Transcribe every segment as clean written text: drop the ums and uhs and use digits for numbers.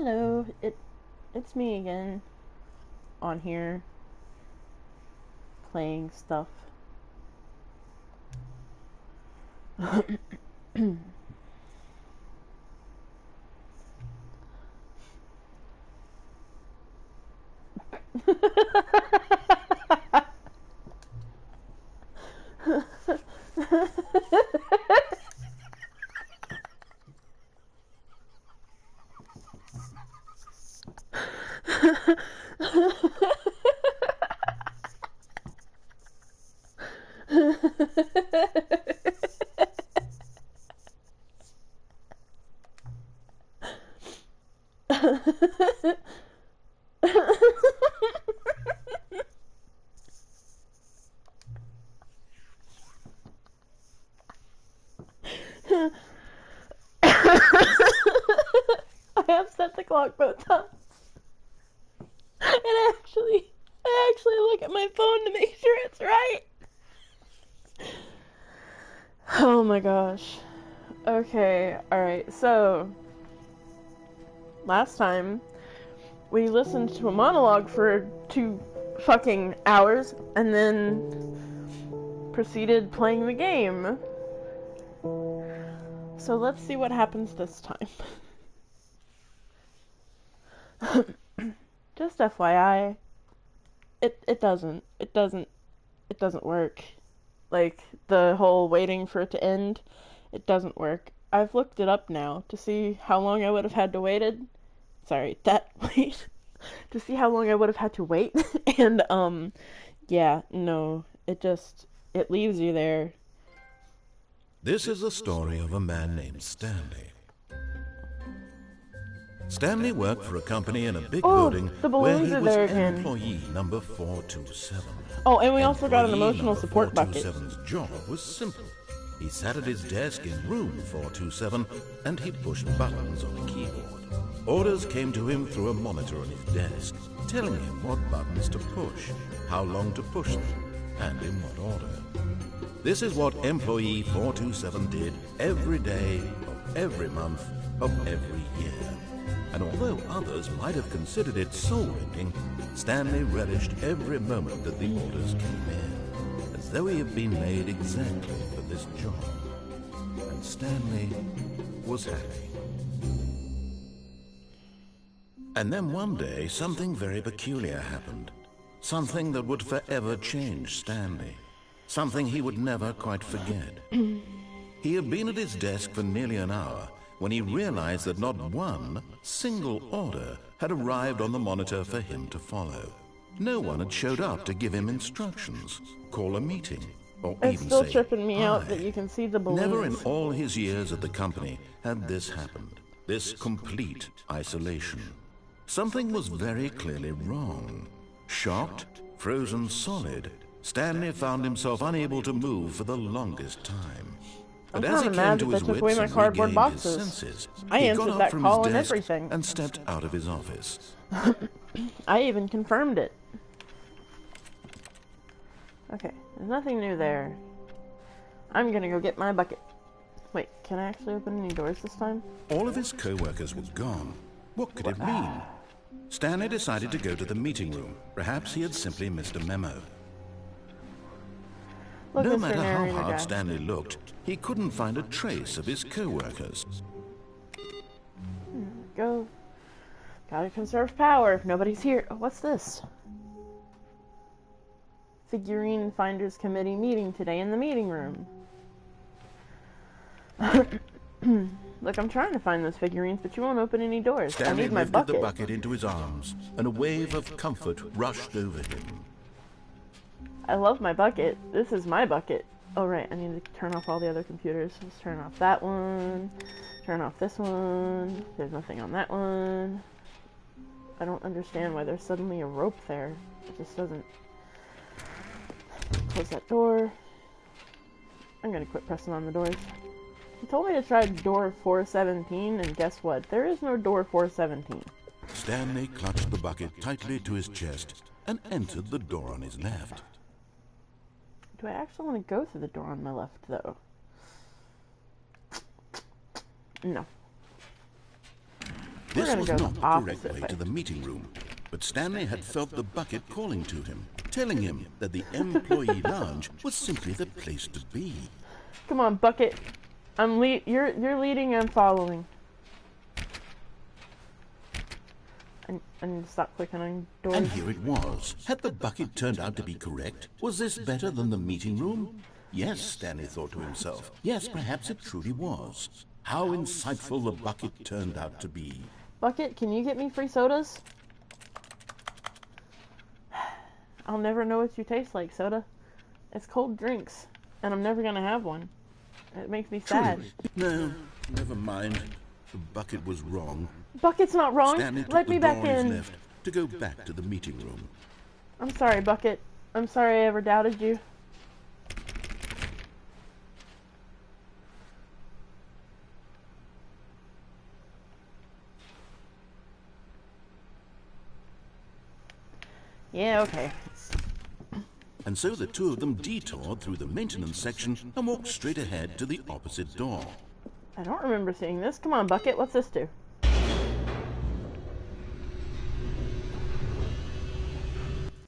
Hello, it's me again on here playing stuff. I have set the clock both times. And I actually look at my phone to make sure it's right. Oh my gosh. Okay, alright, so last time we listened to a monologue for 2 fucking hours and then proceeded playing the game. So let's see what happens this time. Just FYI, it doesn't work. Like, the whole waiting for it to end, it doesn't work. I've looked it up now to see how long I would have had to waited. Sorry, to see how long I would have had to wait. And, yeah, no, it leaves you there. This is the story of a man named Stanley. Stanley worked for a company in a big building where he was employee number 427. Oh, and we also got an emotional support bucket. 427's job was simple. He sat at his desk in room 427 and he pushed buttons on a keyboard. Orders came to him through a monitor on his desk, telling him what buttons to push, how long to push them, and in what order. This is what employee 427 did every day of every month of every year. And although others might have considered it soul-rending, Stanley relished every moment that the orders came in, as though he had been made exactly for this job. And Stanley was happy. And then one day, something very peculiar happened. Something that would forever change Stanley. Something he would never quite forget. He had been at his desk for nearly an hour when he realized that not one single order had arrived on the monitor for him to follow. No one had showed up to give him instructions, call a meeting, or even say It's still tripping me out that you can see the balloons. Never in all his years at the company had this happened, this complete isolation. Something was very clearly wrong. Shocked, frozen solid, Stanley found himself unable to move for the longest time. But as he came to his wits and regained his senses, he got up from his desk and stepped out of his office. I even confirmed it. Okay, there's nothing new there. I'm gonna go get my bucket. Wait, can I actually open any doors this time? All of his co-workers were gone. What could it mean? Stanley decided to go to the meeting room. Perhaps he had simply missed a memo. No matter how hard Stanley looked, he couldn't find a trace of his co-workers. Go. Gotta conserve power if nobody's here. Oh, what's this? Figurine Finders Committee meeting today in the meeting room. Look, I'm trying to find those figurines, but you won't open any doors. Stanley I need my lifted bucket. the bucket into his arms, and a wave of comfort rushed over him. I love my bucket. This is my bucket. Oh, right. I need to turn off all the other computers. Let's turn off that one. Turn off this one. There's nothing on that one. I don't understand why there's suddenly a rope there. It just doesn't... Close that door. I'm gonna quit pressing on the doors. He told me to try door 417, and guess what? There is no door 417. Stanley clutched the bucket tightly to his chest and entered the door on his left. Do I actually want to go through the door on my left, though? No. We're This gonna was go not the the correct opposite way way. to the meeting room, but Stanley had felt the bucket calling to him, telling him that the employee lounge was simply the place to be. Come on, Bucket. You're leading, I'm following. I need to stop clicking on doors. And here it was. Had the bucket turned out to be correct? Was this better than the meeting room? Yes, Stanley thought to himself. Yes, perhaps it truly was. How insightful the bucket turned out to be. Bucket, can you get me free sodas? I'll never know what you taste like, soda. It's cold drinks, and I'm never gonna have one. It makes me sad. Truly? No, never mind. The bucket was wrong. Bucket's not wrong. Stanley took Let the me door back on his in. left to go back to the meeting room. I'm sorry, Bucket. I'm sorry I ever doubted you. Yeah, okay. And so the two of them detoured through the maintenance section and walked straight ahead to the opposite door. I don't remember seeing this. Come on, Bucket. What's this do?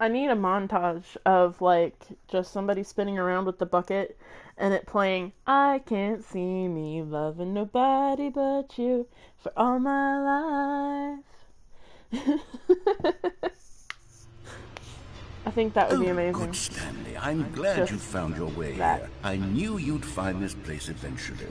I need a montage of, like, just somebody spinning around with the bucket and it playing, I can't see me loving nobody but you for all my life. I think that would be amazing. Good, Stanley. I'm glad Just you found your way that. here. I knew you'd find this place eventually.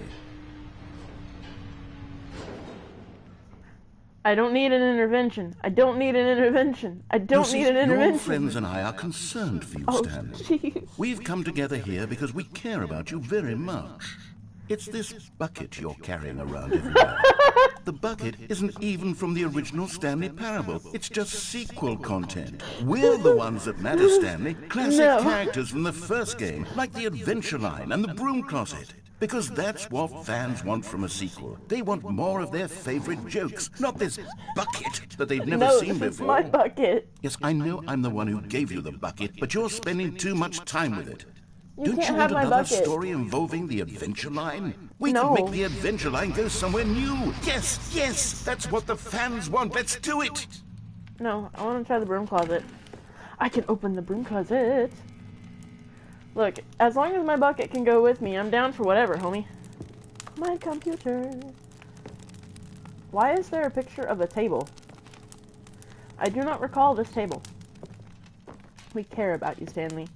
I don't need an intervention. I don't need an intervention. I don't need an intervention. Your friends and I are concerned for you, Oh, Stanley. jeez. We've come together here because we care about you very much. It's this bucket you're carrying around everywhere. The bucket isn't even from the original Stanley Parable. It's just sequel content. We're the ones that matter, Stanley. Classic No. characters from the first game, like the Adventure Line and the Broom Closet. Because that's what fans want from a sequel. They want more of their favorite jokes, not this bucket that they've never No, seen this is before. my bucket. Yes, I know I'm the one who gave you the bucket, but you're spending too much time with it. You Don't can't you have want my another bucket. story involving the Adventure Line? We No. could make the Adventure Line go somewhere new. Yes, yes, that's what the fans want. Let's do it. No, I want to try the broom closet. I can open the broom closet. Look, as long as my bucket can go with me, I'm down for whatever, homie. My computer. Why is there a picture of a table? I do not recall this table. We care about you, Stanley.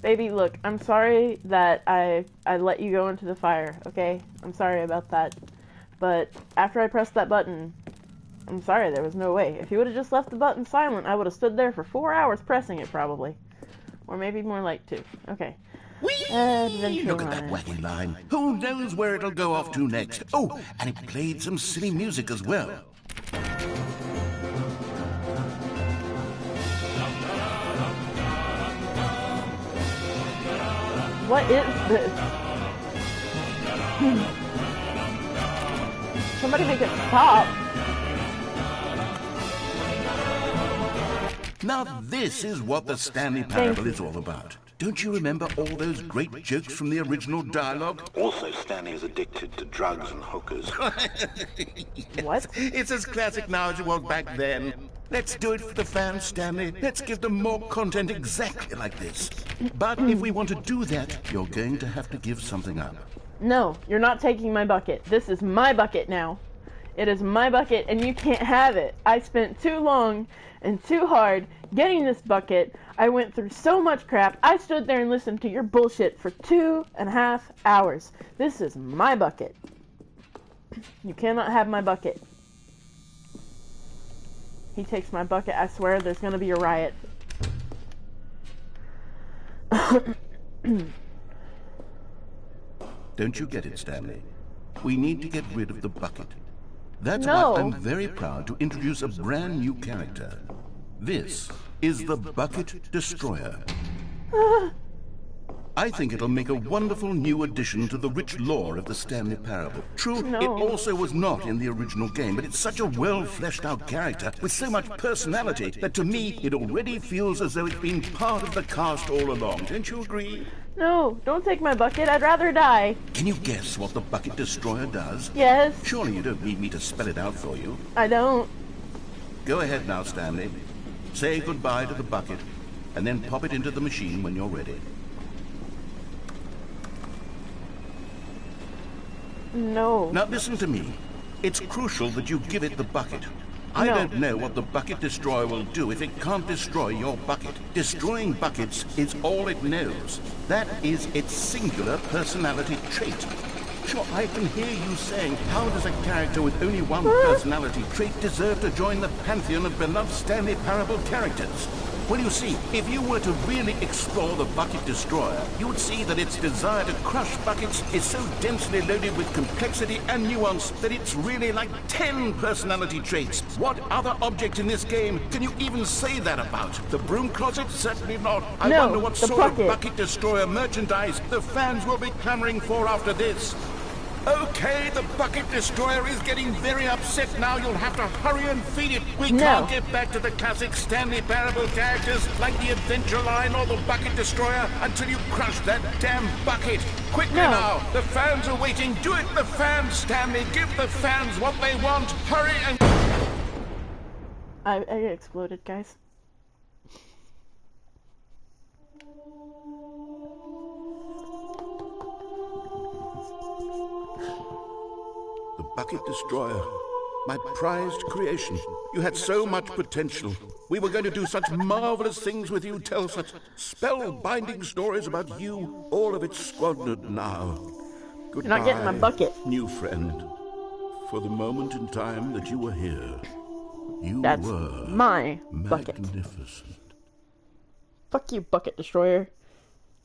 Baby, look, I'm sorry that I let you go into the fire, okay? I'm sorry about that. But after I pressed that button, I'm sorry, there was no way. If you would have just left the button silent, I would have stood there for 4 hours pressing it, probably. Or maybe more like 2. Okay. Adventure Look at that Line. wacky line. Who knows where it'll go off to next? Oh, and it played some silly music as well. What is this? Somebody make it stop. Now this is what the Stanley Parable is all about. Don't you remember all those great jokes from the original dialogue? Also, Stanley is addicted to drugs and hookers. What? It's as classic now as it was back then. Let's do it for the fans, Stanley. Let's give them more content exactly like this. But if we want to do that, you're going to have to give something up. No, you're not taking my bucket. This is my bucket now. It is my bucket and you can't have it. I spent too long and too hard getting this bucket. I went through so much crap. I stood there and listened to your bullshit for 2.5 hours. This is my bucket. You cannot have my bucket. He takes my bucket. I swear there's going to be a riot. Don't you get it, Stanley? We need to get rid of the bucket. That's No. why I'm very proud to introduce a brand new character. This is the Bucket Destroyer. I think it'll make a wonderful new addition to the rich lore of the Stanley Parable. True, No. it also was not in the original game, but it's such a well-fleshed-out character with so much personality that to me it already feels as though it's been part of the cast all along. Don't you agree? No, don't take my bucket. I'd rather die. Can you guess what the bucket destroyer does? Yes. Surely you don't need me to spell it out for you. I don't. Go ahead now, Stanley. Say goodbye to the bucket, and then pop it into the machine when you're ready. No. Now listen to me. It's crucial that you give it the bucket. I No. don't know what the bucket destroyer will do if it can't destroy your bucket. Destroying buckets is all it knows. That is its singular personality trait. Sure, I can hear you saying, how does a character with only one personality trait deserve to join the pantheon of beloved Stanley Parable characters? Well, you see, if you were to really explore the bucket destroyer, you would see that its desire to crush buckets is so densely loaded with complexity and nuance that it's really like 10 personality traits. What other object in this game can you even say that about? The broom closet? Certainly not. I No, wonder what the sort bucket. of bucket destroyer merchandise the fans will be clamoring for after this. Okay, the bucket destroyer is getting very upset now. You'll have to hurry and feed it. We No. can't get back to the classic Stanley Parable characters like the Adventure Line or the bucket destroyer until you crush that damn bucket. Quickly No. now, the fans are waiting. Do it, the fans, Stanley. Give the fans what they want. Hurry and... I exploded, guys. The bucket destroyer. My prized creation. You had so much potential. We were going to do such marvelous things with you, tell such spellbinding stories about you. All of it squandered now. Goodbye, You're not getting my bucket. new friend. For the moment in time that you were here, you That's were my bucket. magnificent. Fuck you, bucket destroyer.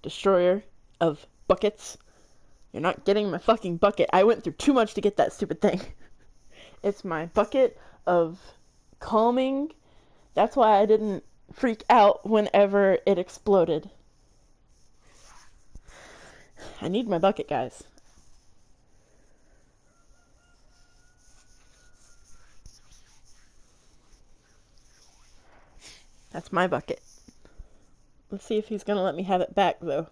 Destroyer of buckets. You're not getting my fucking bucket. I went through too much to get that stupid thing. It's my bucket of calming. That's why I didn't freak out whenever it exploded. I need my bucket, guys. That's my bucket. Let's see if he's gonna let me have it back, though.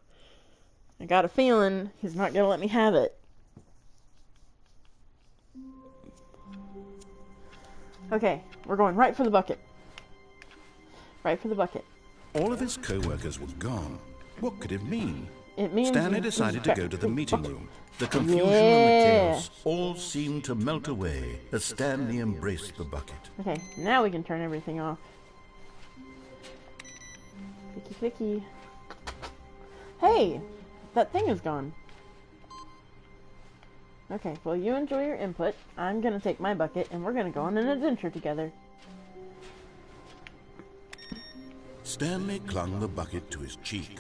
I got a feeling he's not gonna let me have it. Okay, we're going right for the bucket. Right for the bucket. All of his co-workers were gone. What could it mean? It means Stanley he's decided to back go to the the meeting bucket. room. The confusion and the chaos all seemed to melt away as Stanley embraced the bucket. Okay, now we can turn everything off. Clicky clicky. Hey! That thing is gone. Okay, well you enjoy your input. I'm gonna take my bucket and we're gonna go on an adventure together. Stanley clung the bucket to his cheek.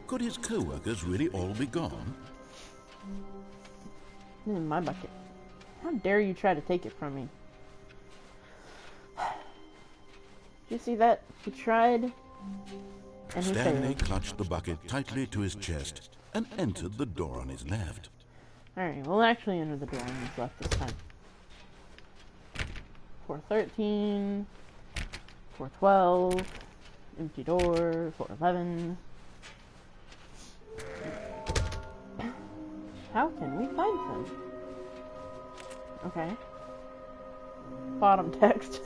Could his co-workers really all be gone? This is my bucket. How dare you try to take it from me? Did you see that? He tried, and he Stanley failed. clutched the bucket tightly to his chest and entered the door on his left. Alright, we'll actually enter the door on his left this time. 413, 412, empty door, 411. How can we find him? Okay. Bottom text.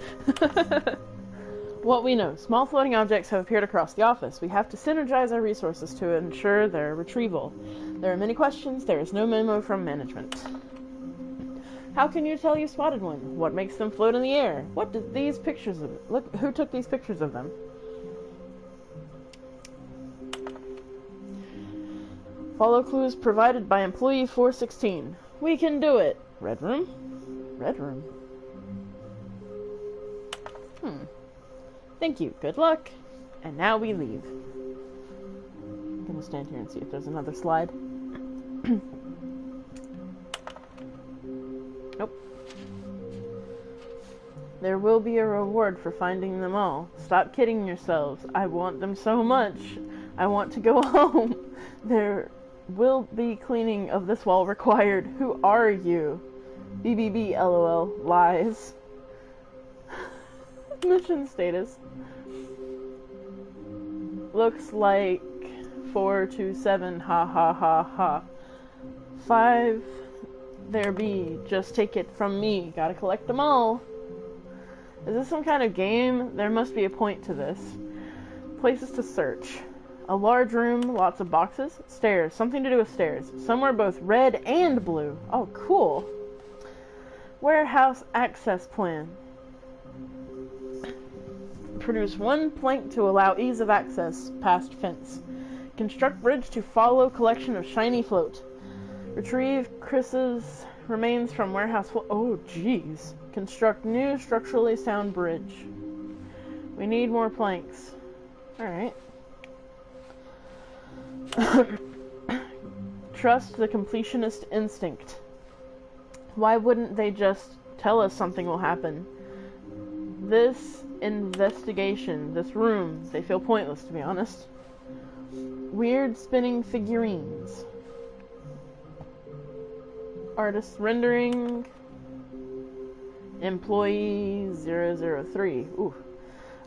What we know. Small floating objects have appeared across the office. We have to synergize our resources to ensure their retrieval. There are many questions. There is no memo from management. How can you tell you spotted one? What makes them float in the air? What did these pictures of... Look, who took these pictures of them? Follow clues provided by employee 416. We can do it. Red room? Red room. Thank you. Good luck. And now we leave. I'm gonna stand here and see if there's another slide. Nope. There will be a reward for finding them all. Stop kidding yourselves. I want them so much. I want to go home. There will be cleaning of this wall required. Who are you? BBB, LOL. Lies. Mission status. Looks like 427, ha ha ha ha. 5, there be, just take it from me, gotta collect them all. Is this some kind of game? There must be a point to this. Places to search. A large room, lots of boxes. Stairs, something to do with stairs. Somewhere both red and blue. Oh, cool. Warehouse access plan. Produce 1 plank to allow ease of access past fence. Construct bridge to follow collection of shiny float. Retrieve Chris's remains from warehouse oh, jeez. Construct new structurally sound bridge. We need more planks. Alright. Trust the completionist instinct. Why wouldn't they just tell us something will happen? This investigation, this room, they feel pointless, to be honest. Weird spinning figurines. Artist rendering. Employee 003. Ooh.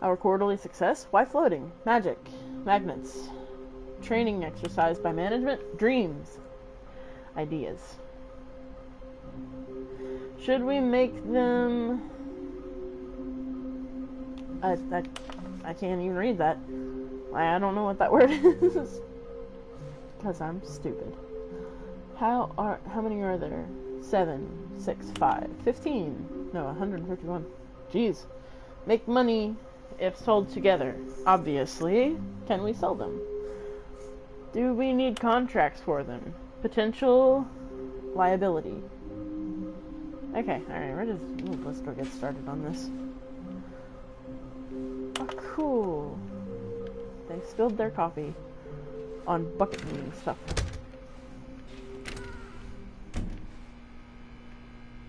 Our quarterly success? Why floating? Magic. Magnets. Training exercise by management. Dreams. Ideas. Should we make them... I can't even read that. I don't know what that word is. Because I'm stupid. How many are there? 7, 6, 5, 15. No, 151. Jeez. Make money if sold together. Obviously. Can we sell them? Do we need contracts for them? Potential liability. Okay, alright, let's go get started on this. Oh, cool. They spilled their coffee on bucket and stuff.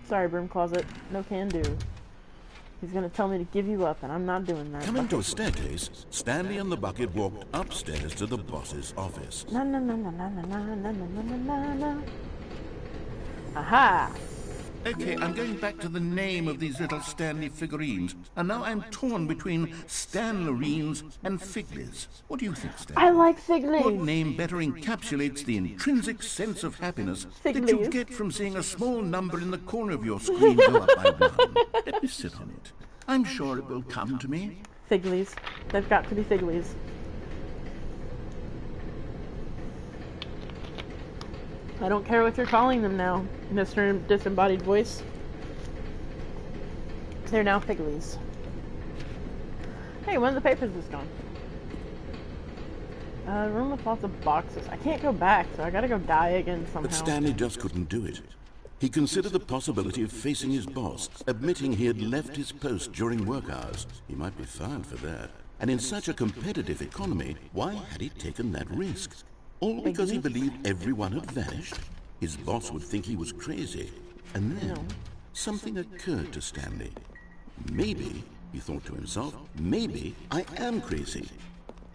Sorry, broom closet. No can do. He's gonna tell me to give you up, and I'm not doing that. Coming to a staircase, Stanley and the bucket walked upstairs to the boss's office. Na na na na na na na na na na na. Aha! Okay, I'm going back to the name of these little Stanley figurines, and now I'm torn between Stanlerines and Figlies. What do you think, Stanley? I like Figlies! What name better encapsulates the intrinsic sense of happiness that you get from seeing a small number in the corner of your screen go up by 1? Let me sit on it. I'm sure it will come to me. Figlies. They've got to be Figlies. I don't care what you're calling them now, Mr. Disembodied Voice. They're now Figlies. Hey, one of the papers is gone. Room with lots of boxes. I can't go back, so I gotta go die again somehow. But Stanley just couldn't do it. He considered the possibility of facing his boss, admitting he had left his post during work hours. He might be fined for that. And in such a competitive economy, why had he taken that risk? All because he believed everyone had vanished? His boss would think he was crazy. And then, something occurred to Stanley. Maybe, he thought to himself, maybe I am crazy.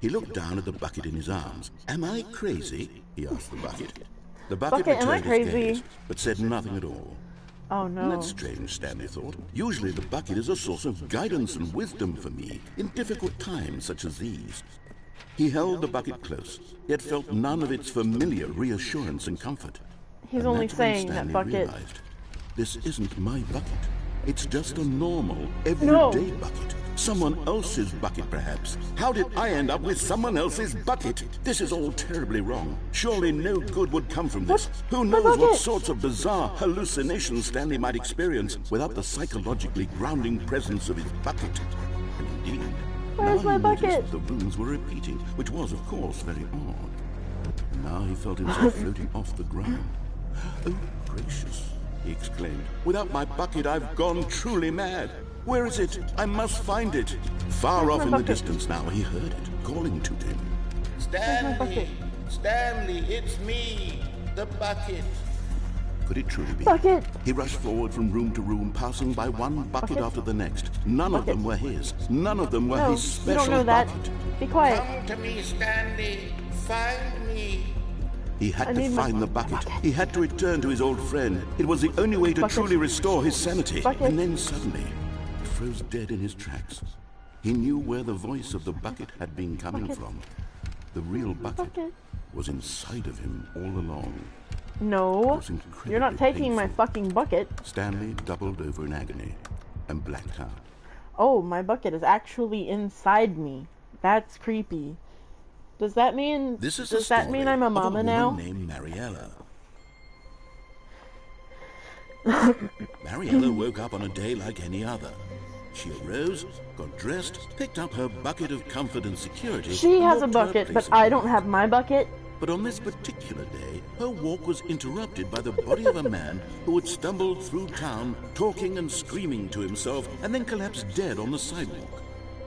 He looked down at the bucket in his arms. Am I crazy? He asked the bucket. The bucket returned his gaze, but said nothing at all. Oh no. That's strange, Stanley thought. Usually the bucket is a source of guidance and wisdom for me in difficult times such as these. He held the bucket close, yet felt none of its familiar reassurance and comfort. He's only saying that bucket. Realized, this isn't my bucket. It's just a normal, everyday bucket. Someone else's bucket, perhaps. How did I end up with someone else's bucket? This is all terribly wrong. Surely no good would come from this. Who knows what sorts of bizarre hallucinations Stanley might experience without the psychologically grounding presence of his bucket. And indeed, where's my bucket? The rooms were repeating, which was, of course, very odd. Now he felt himself floating off the ground. Oh, gracious, he exclaimed. Without my bucket, I've gone truly mad. Where is it? I must find it. Far off in the distance now, he heard it, calling to him. Stanley! Stanley, it's me! The bucket! Could it truly be? Bucket! He rushed forward from room to room, passing by one bucket after the next. None of them were his. None of them were his special you don't know that. bucket. Be quiet. Come to me, Stanley! Find me! He had to find the bucket. He had to return to his old friend. It was the only way to truly restore his sanity. And then suddenly, he froze dead in his tracks. He knew where the voice of the bucket had been coming from. The real bucket. was inside of him all along. No, you're not taking my fucking bucket. Stanley doubled over in agony and blacked out. Oh, my bucket is actually inside me. That's creepy. Does that mean I'm a mama now? Named Mariella. Mariella woke up on a day like any other. She arose, got dressed, picked up her bucket of comfort and security. She has a bucket, but I don't have my bucket. But on this particular day, her walk was interrupted by the body of a man who had stumbled through town, talking and screaming to himself, and then collapsed dead on the sidewalk.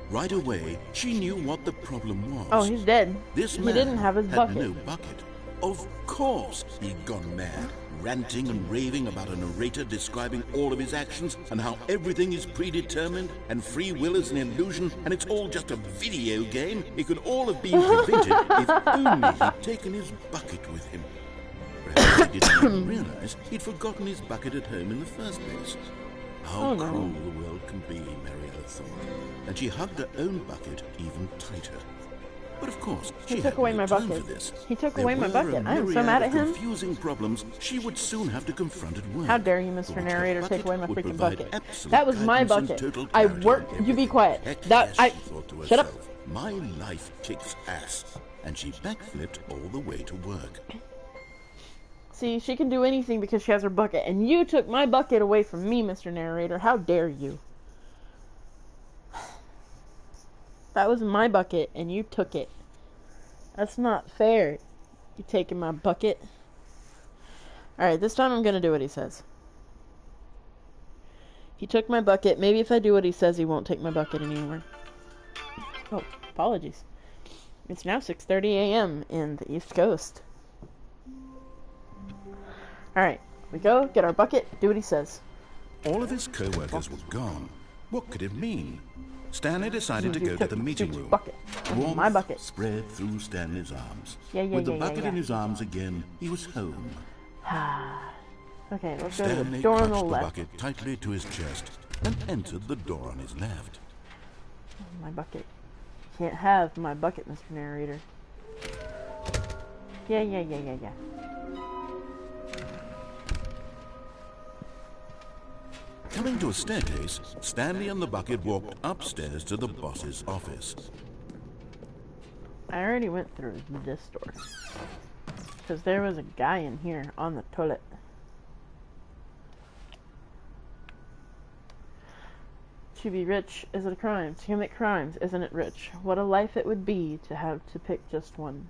Right away, she knew what the problem was. Oh, he's dead. This man he didn't have his bucket. Had no bucket. Of course he'd gone mad, ranting and raving about a narrator describing all of his actions and how everything is predetermined and free will is an illusion and it's all just a video game. It could all have been prevented if only he'd taken his bucket with him. Perhaps he didn't even realize he'd forgotten his bucket at home in the first place. How cruel the world can be, Mariella thought, and she hugged her own bucket even tighter. But of course, he took away my bucket. He took away my bucket. I am so mad at him. Confusing problems she would soon have to confront at work. How dare you, Mr. Narrator, take away my freaking bucket? That was my bucket. I worked. You be quiet. Shut up. My life kicks ass, and she backflipped all the way to work. See, she can do anything because she has her bucket, and you took my bucket away from me, Mr. Narrator. How dare you? That was my bucket, and you took it. That's not fair. You taking my bucket. Alright, this time I'm gonna do what he says. He took my bucket. Maybe if I do what he says, he won't take my bucket anymore. Oh, apologies. It's now 6:30 a.m. in the East Coast. Alright, we go, get our bucket, do what he says. All of his co-workers were gone. What could it mean? Stanley decided to go to the meeting room. Bucket. Warmth My bucket. spread through Stanley's arms. With the bucket in his arms again, he was home. Okay, let's go to the Stanley door on clutched the the left. bucket tightly to his chest and entered the door on his left. My bucket. Can't have my bucket, Mr. Narrator. Yeah. Coming to a staircase, Stanley and the bucket walked upstairs to the boss's office. I already went through this door. Because there was a guy in here on the toilet. To be rich, is it a crime? To commit crimes, isn't it rich? What a life it would be to have to pick just one.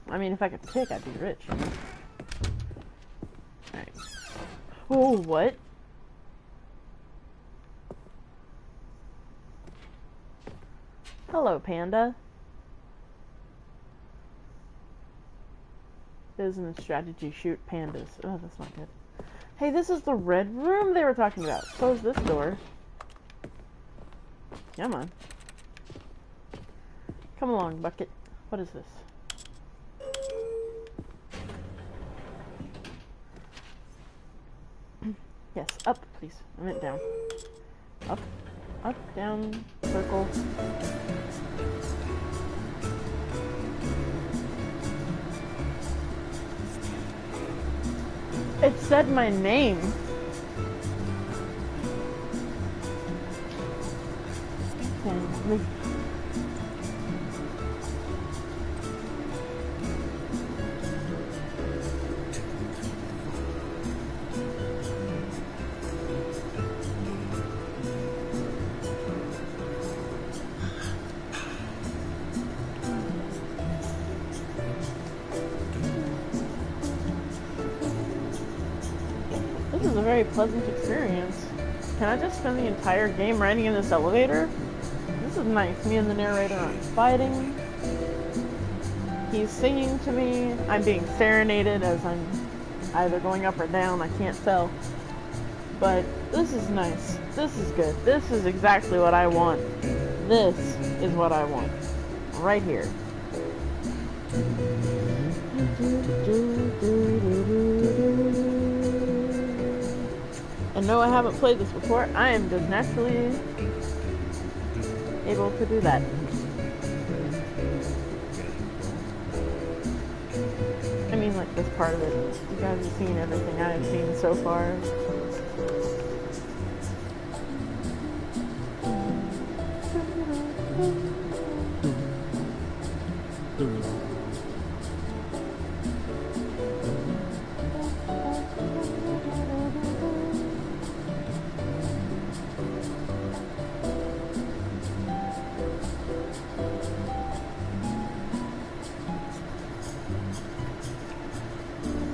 I mean, if I could pick, I'd be rich. Alright. Oh, what? Hello, panda. Business strategy, shoot pandas. Oh, that's not good. Hey, this is the red room they were talking about. So is this door. Come on. Come along, bucket. What is this? Yes, up, please. I meant down. Up, up, down, circle. It said my name. Okay, This is a very pleasant experience. Can I just spend the entire game riding in this elevator? This is nice. Me and the narrator aren't fighting. He's singing to me. I'm being serenaded as I'm either going up or down. I can't tell. But this is nice. This is good. This is exactly what I want. This is what I want. Right here. And no, I haven't played this before. I am just naturally able to do that. like this part of it. You guys have seen everything I have seen so far.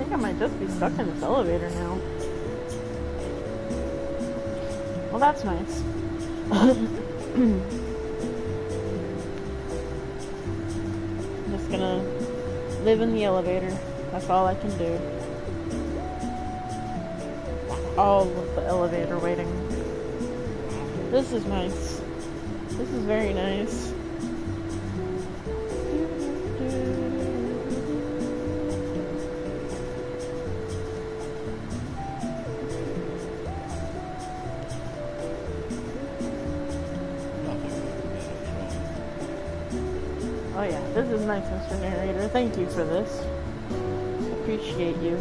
I might just be stuck in this elevator now. Well, that's nice. I'm just gonna live in the elevator. That's all I can do. All of the elevator waiting. This is nice. This is very nice. Oh yeah, this is nice, Mr. Narrator. Thank you for this. Appreciate you.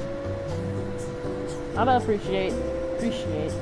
Not appreciate. Appreciate.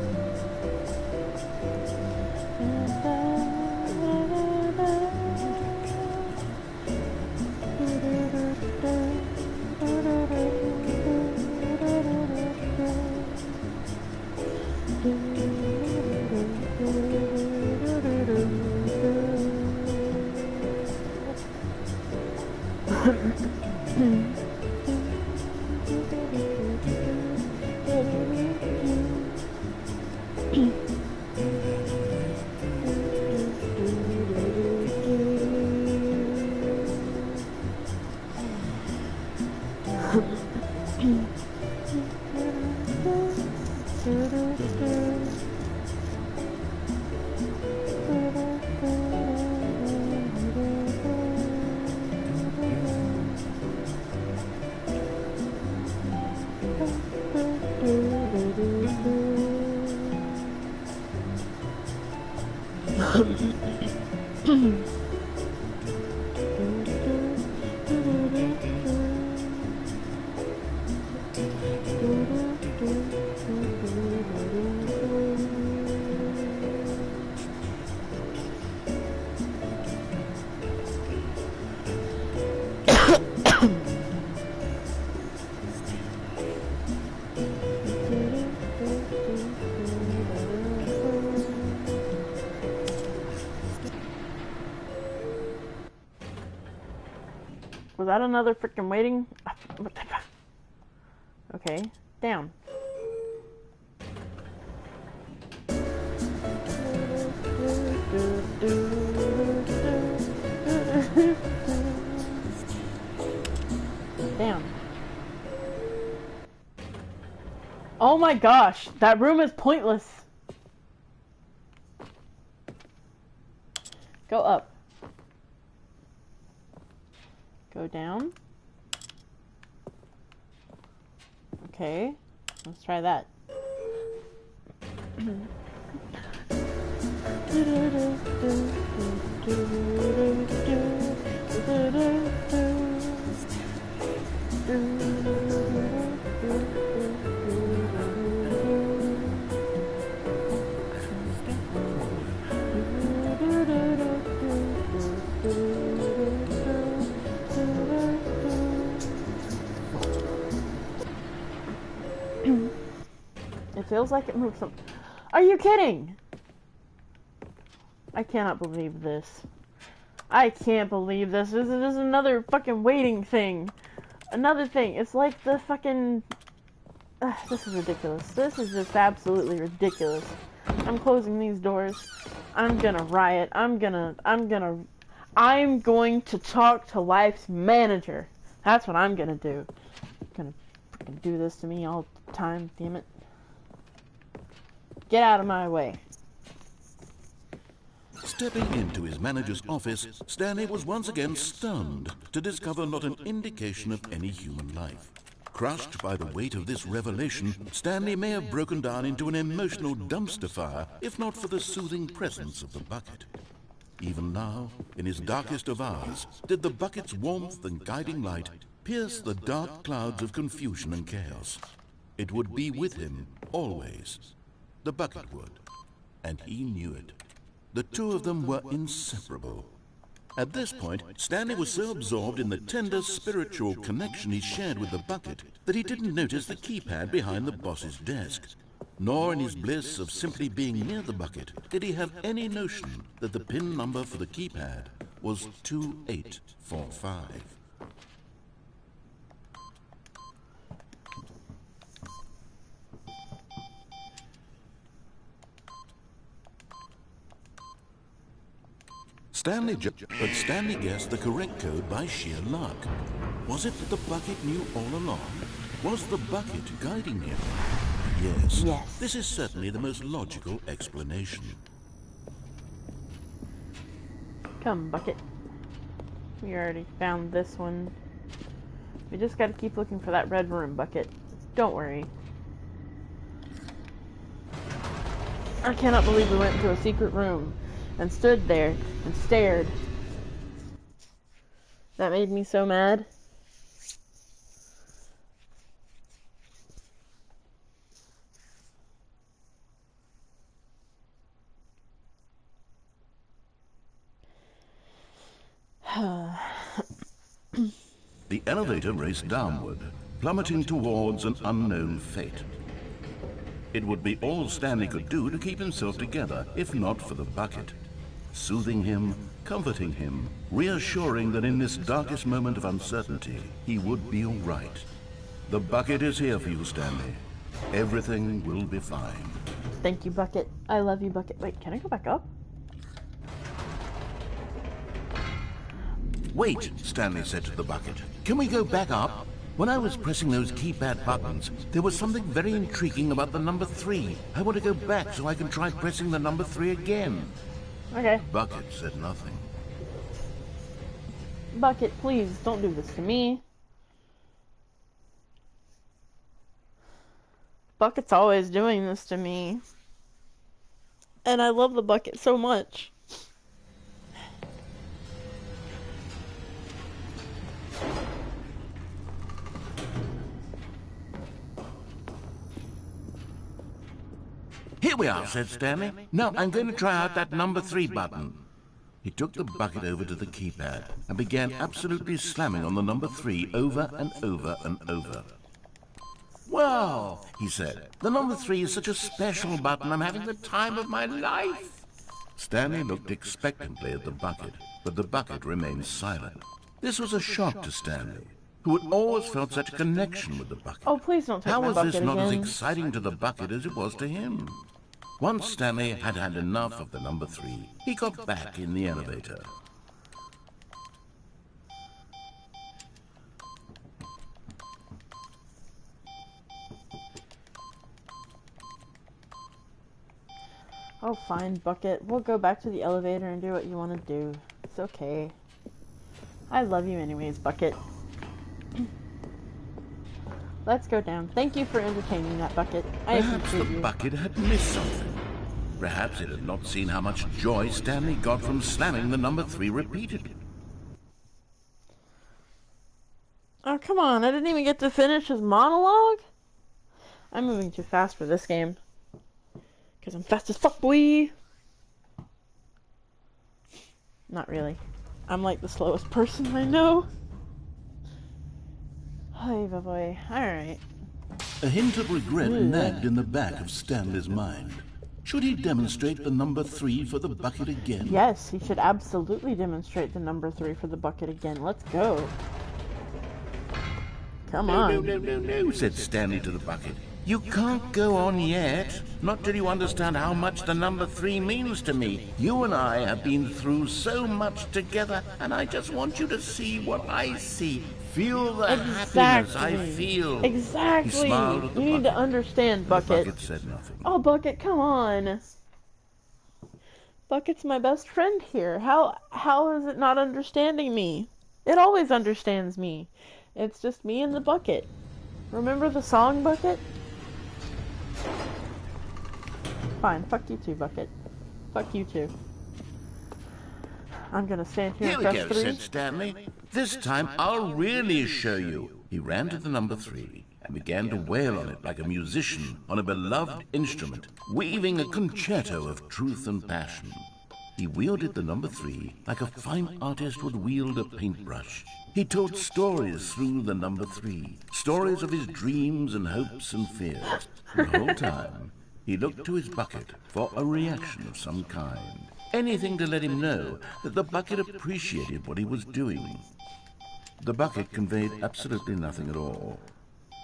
Was that another freaking waiting? What the fuck? Okay, down. Down. Oh my gosh, that room is pointless. Go up. Go down. Okay, let's try that. It feels like it moves some. Are you kidding? I cannot believe this. I can't believe this. This is another fucking waiting thing. Another thing. It's like the fucking... this is ridiculous. This is just absolutely ridiculous. I'm closing these doors. I'm gonna riot. I'm going to talk to Life's manager. That's what I'm gonna do. I'm gonna freaking do this to me all the time. Damn it. Get out of my way. Stepping into his manager's office, Stanley was once again stunned to discover not an indication of any human life. Crushed by the weight of this revelation, Stanley may have broken down into an emotional dumpster fire, if not for the soothing presence of the bucket. Even now, in his darkest of hours, did the bucket's warmth and guiding light pierce the dark clouds of confusion and chaos. It would be with him always. The bucket would, and he knew it. The two of them were inseparable. At this point, Stanley was so absorbed in the tender spiritual connection he shared with the bucket that he didn't notice the keypad behind the boss's desk. Nor in his bliss of simply being near the bucket did he have any notion that the pin number for the keypad was 2845. But Stanley guessed the correct code by sheer luck. Was it that the bucket knew all along? Was the bucket guiding him? Yes. This is certainly the most logical explanation. Come, bucket. We already found this one. We just gotta keep looking for that red room, bucket. Don't worry. I cannot believe we went into a secret room and stood there and stared. That made me so mad. The elevator raced downward, plummeting towards an unknown fate. It would be all Stanley could do to keep himself together, if not for the bucket. Soothing him, comforting him, reassuring that in this darkest moment of uncertainty, he would be all right. The bucket is here for you, Stanley. Everything will be fine. Thank you, bucket. I love you, bucket. Wait, can I go back up? Wait, Stanley said to the bucket. Can we go back up? When I was pressing those keypad buttons, there was something very intriguing about the number 3. I want to go back so I can try pressing the number 3 again. Okay. Bucket said nothing. Bucket, please, don't do this to me. Bucket's always doing this to me. And I love the bucket so much. Here we are, said Stanley. Now I'm going to try out that number 3 button. He took the bucket over to the keypad and began absolutely slamming on the number 3 over and over and over. Well, he said, the number 3 is such a special button. I'm having the time of my life. Stanley looked expectantly at the bucket, but the bucket remained silent. This was a shock to Stanley, who had always felt such a connection with the bucket. Oh, please don't take How my was bucket this not as again. exciting to the bucket as it was to him? Once Stanley had had enough of the number 3, he got back in the elevator. Oh, fine, bucket. We'll go back to the elevator and do what you want to do. It's okay. I love you anyways, bucket. Let's go down. Thank you for entertaining that bucket. I Perhaps appreciate the you. bucket had missed something. Perhaps it had not seen how much joy Stanley got from slamming the number 3 repeatedly. Oh, come on. I didn't even get to finish his monologue. I'm moving too fast for this game. Because I'm fast as fuck, boy. Not really. I'm like the slowest person I know. Hey, boy. Alright. A hint of regret nagged in the back of Stanley's mind. Should he demonstrate the number 3 for the bucket again? Yes, he should absolutely demonstrate the number 3 for the bucket again. Let's go. Come on. No, said Stanley to the bucket. You can't go on yet. Not till you understand how much the number 3 means to me. You and I have been through so much together, and I just want you to see what I see. Feel the happiness I feel. Exactly. He smiled at the You need to bucket. understand, Bucket. The bucket said nothing. Oh, Bucket, come on. Bucket's my best friend here. How is it not understanding me? It always understands me. It's just me and the bucket. Remember the song, Bucket? Fine, fuck you too, Bucket. Fuck you too. I'm gonna stand here Here and we press go, 3. said Stanley. This time I'll really show you. He ran to the number 3 and began to wail on it like a musician on a beloved instrument, weaving a concerto of truth and passion. He wielded the number 3 like a fine artist would wield a paintbrush. He told stories through the number 3, stories of his dreams and hopes and fears. The whole time, he looked to his bucket for a reaction of some kind. Anything to let him know that the bucket appreciated what he was doing. The bucket conveyed absolutely nothing at all,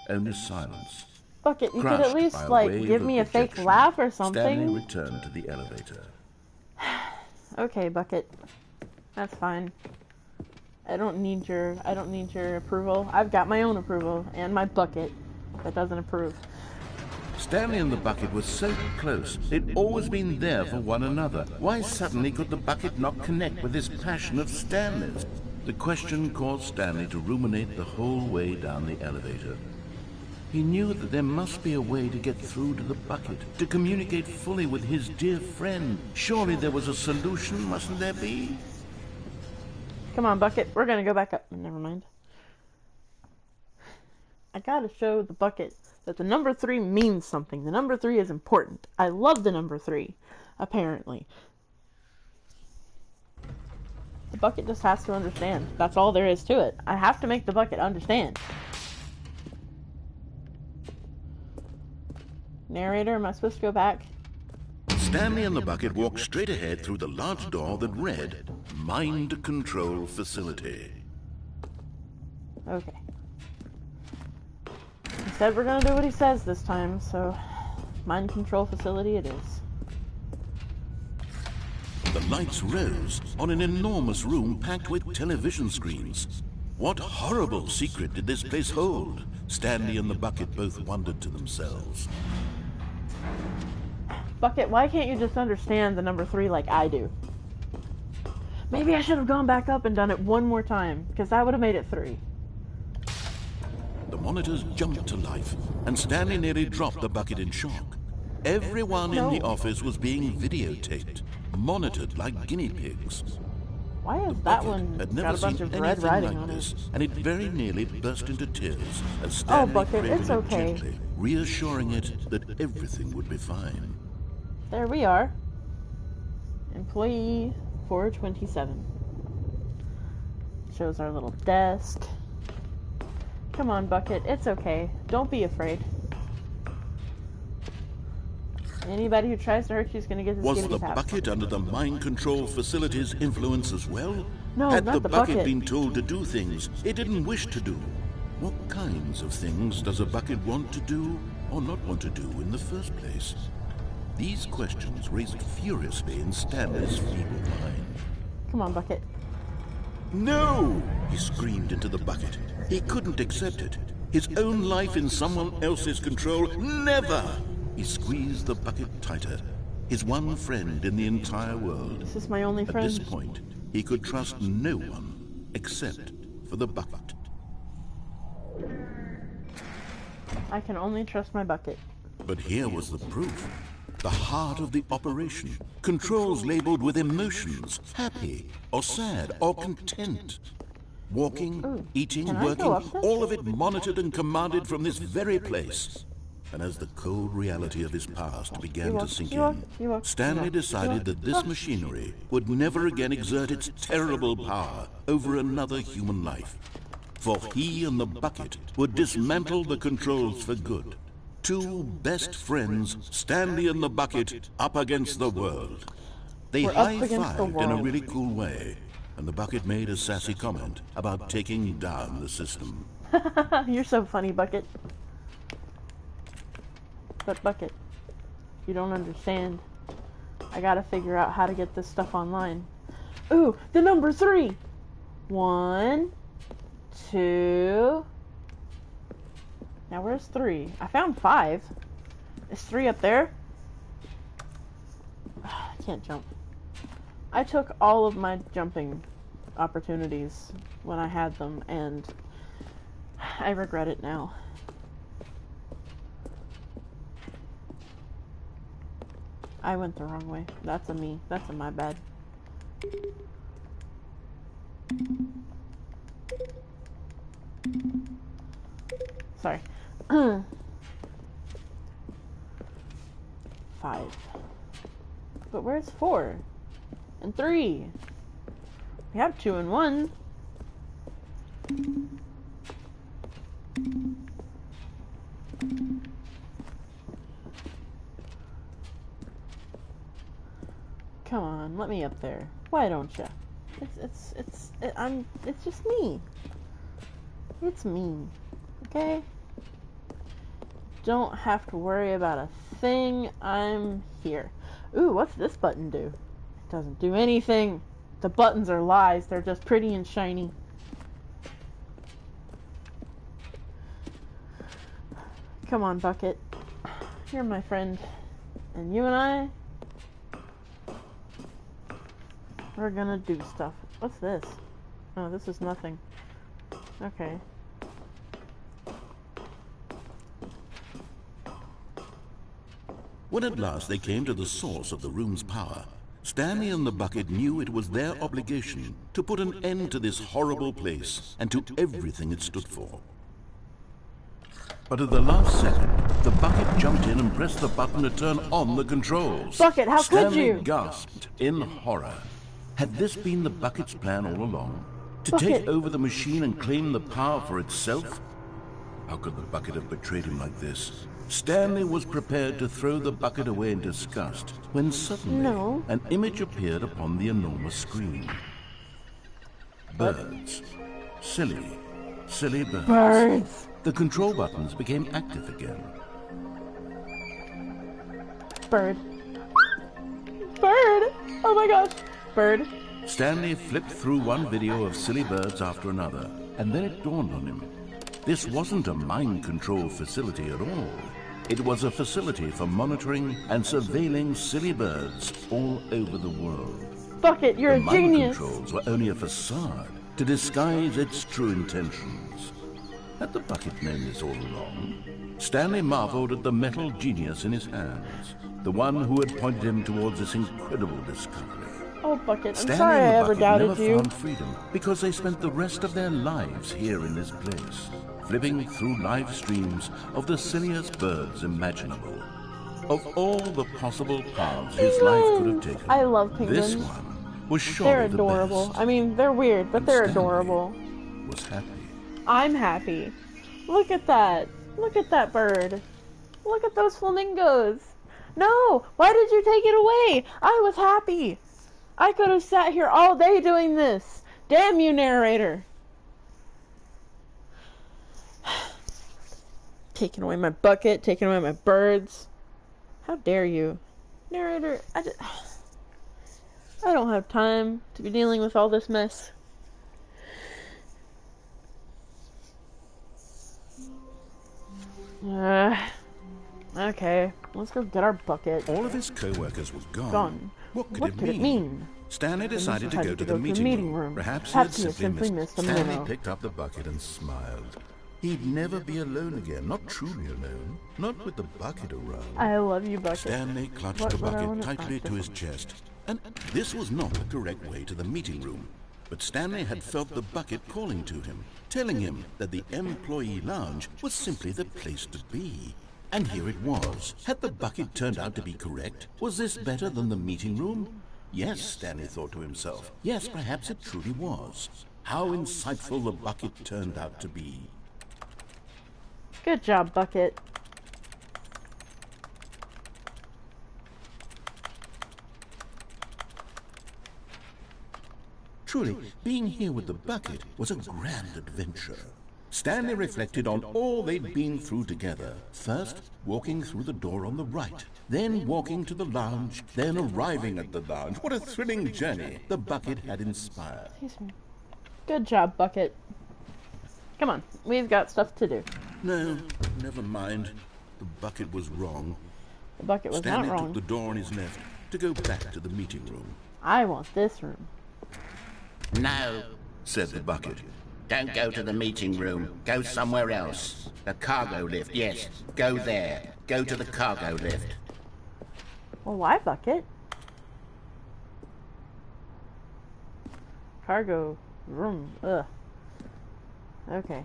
only silence. Bucket, you could at least, like, give me a fake laugh or something. Stanley returned to the elevator. Okay, Bucket. That's fine. I don't need your approval. I've got my own approval, and my bucket that doesn't approve. Stanley and the bucket were so close. They'd always been there for one another. Why suddenly could the bucket not connect with this passion of Stanley's? The question caused Stanley to ruminate the whole way down the elevator. He knew that there must be a way to get through to the bucket, to communicate fully with his dear friend. Surely there was a solution, mustn't there be? Come on, Bucket. We're gonna go back up. Never mind. I gotta show the Bucket that the number 3 means something. The number 3 is important. I love the number 3, apparently. The Bucket just has to understand. That's all there is to it. I have to make the Bucket understand. Narrator, am I supposed to go back? Stanley and the bucket walked straight ahead through the large door that read, Mind Control Facility. Okay. He said we're gonna do what he says this time, so mind control facility it is. The lights rose on an enormous room packed with television screens. What horrible secret did this place hold? Stanley and the bucket both wondered to themselves. Bucket, why can't you just understand the number 3 like I do? Maybe I should have gone back up and done it one more time, because that would have made it 3. The monitors jumped to life, and Stanley nearly dropped the bucket in shock. Everyone in the office was being videotaped, monitored like guinea pigs. Why is that one had got never a bunch seen of red anything writing like on this, it? and it very nearly burst into tears as Stanley Bucket, cradled it's it okay. gently, reassuring it that everything would be fine. There we are. Employee 427. Shows our little desk. Come on, Bucket, it's okay. Don't be afraid. Anybody who tries to hurt you is going to get this Was gibbity the tap. bucket under the mind control facility's influence as well? No, Had not the the bucket bucket. been told to do things it didn't wish to do? What kinds of things does a bucket want to do or not want to do in the first place? These questions raced furiously in Stanley's feeble mind. Come on, Bucket. No! He screamed into the bucket. He couldn't accept it. His own life in someone else's control. Never! He squeezed the bucket tighter. His one friend in the entire world. This is my only At friend. this point, he could trust no one except for the bucket. I can only trust my Bucket. But here was the proof. The heart of the operation. Controls labeled with emotions. Happy, or sad, or content. Walking, Ooh, eating, can I go working, up there? all of it monitored and commanded from this very place. And as the cold reality of his past began to sink in, Stanley decided that this machinery would never again exert its terrible power over another human life. For he and the bucket would dismantle the controls for good. Two best friends, Stanley and the bucket, up against the world. They We're up against the high-fived in a world. really cool way, and the bucket made a sassy comment about taking down the system. You're so funny, Bucket. But Bucket, you don't understand. I gotta figure out how to get this stuff online. Ooh, the number 3! 1, 2... Now where's 3? I found 5. Is 3 up there? I can't jump. I took all of my jumping opportunities when I had them, and I regret it now. I went the wrong way. That's a me. That's a my bad. Sorry. 5. But where's 4? And 3? We have 2 and 1. Come on, let me up there. Why don't you? It's just me. It's me. Okay? Don't have to worry about a thing. I'm here. Ooh, what's this button do? It doesn't do anything. The buttons are lies. They're just pretty and shiny. Come on, Bucket. You're my friend. And you and I, we're gonna do stuff. What's this? Oh, this is nothing. Okay. When at last they came to the source of the room's power, Stanley and the bucket knew it was their obligation to put an end to this horrible place and to everything it stood for. But at the last second, the bucket jumped in and pressed the button to turn on the controls. Bucket, how could you? Stanley gasped in horror. Had this been the bucket's plan all along? To Bucket. take over the machine and claim the power for itself? How could the bucket have betrayed him like this? Stanley was prepared to throw the bucket away in disgust when suddenly No. an image appeared upon the enormous screen. Birds. Silly, silly birds. Birds. The control buttons became active again. Bird. Bird! Oh my gosh. Bird. Stanley flipped through one video of silly birds after another, and then it dawned on him. This wasn't a mind control facility at all. It was a facility for monitoring and surveilling silly birds all over the world. Bucket, you're The a mind genius. controls were only a facade to disguise its true intentions. Had the bucket known this all along? Stanley marveled at the metal genius in his hands, the one who had pointed him towards this incredible discovery. Oh, Bucket, I'm Stanley sorry and I the ever bucket doubted never you. found freedom because they spent the rest of their lives here in this place, flipping through live streams of the silliest birds imaginable. Of all the possible paths his life could have taken, I love penguins. this one was surely They're adorable. the best. I mean, they're weird, but And they're Stanley adorable. was happy. I'm happy. Look at that. Look at that bird. Look at those flamingos. No! Why did you take it away? I was happy. I could have sat here all day doing this. Damn you, narrator. Taking away my bucket, taking away my birds. How dare you? Narrator, I don't have time to be dealing with all this mess. Okay, let's go get our bucket. All of his co-workers were gone. Gone. What could, What could it mean? Stanley decided to decided go to to go the meeting room. Perhaps Perhaps he he had had simply missed a Stanley memo. picked up the bucket and smiled. He'd never be alone again, not truly alone, not with the bucket around. I love you, Bucket. Stanley clutched What the would I bucket wanna tightly ask to his chest. And this was not the correct way to the meeting room. But Stanley had felt the bucket calling to him, telling him that the employee lounge was simply the place to be. And here it was. Had the bucket turned out to be correct? Was this better than the meeting room? Yes, Stanley thought to himself. Yes, perhaps it truly was. How insightful the bucket turned out to be. Good job, Bucket. Truly, being here with the bucket was a grand adventure. Stanley reflected on all they'd been through together. First, walking through the door on the right, then walking to the lounge, then arriving at the lounge. What a thrilling journey the bucket had inspired. Excuse me. Good job, Bucket. Come on, we've got stuff to do. No, never mind. The bucket was wrong. The Bucket was Stanley not took wrong. the door on his left to go back to the meeting room. I want this room. No, Said the bucket. don't go to the meeting room. Go somewhere else. The cargo lift, yes. Go there. Go to the cargo lift. Well, why, Bucket? Cargo room. Ugh. Okay.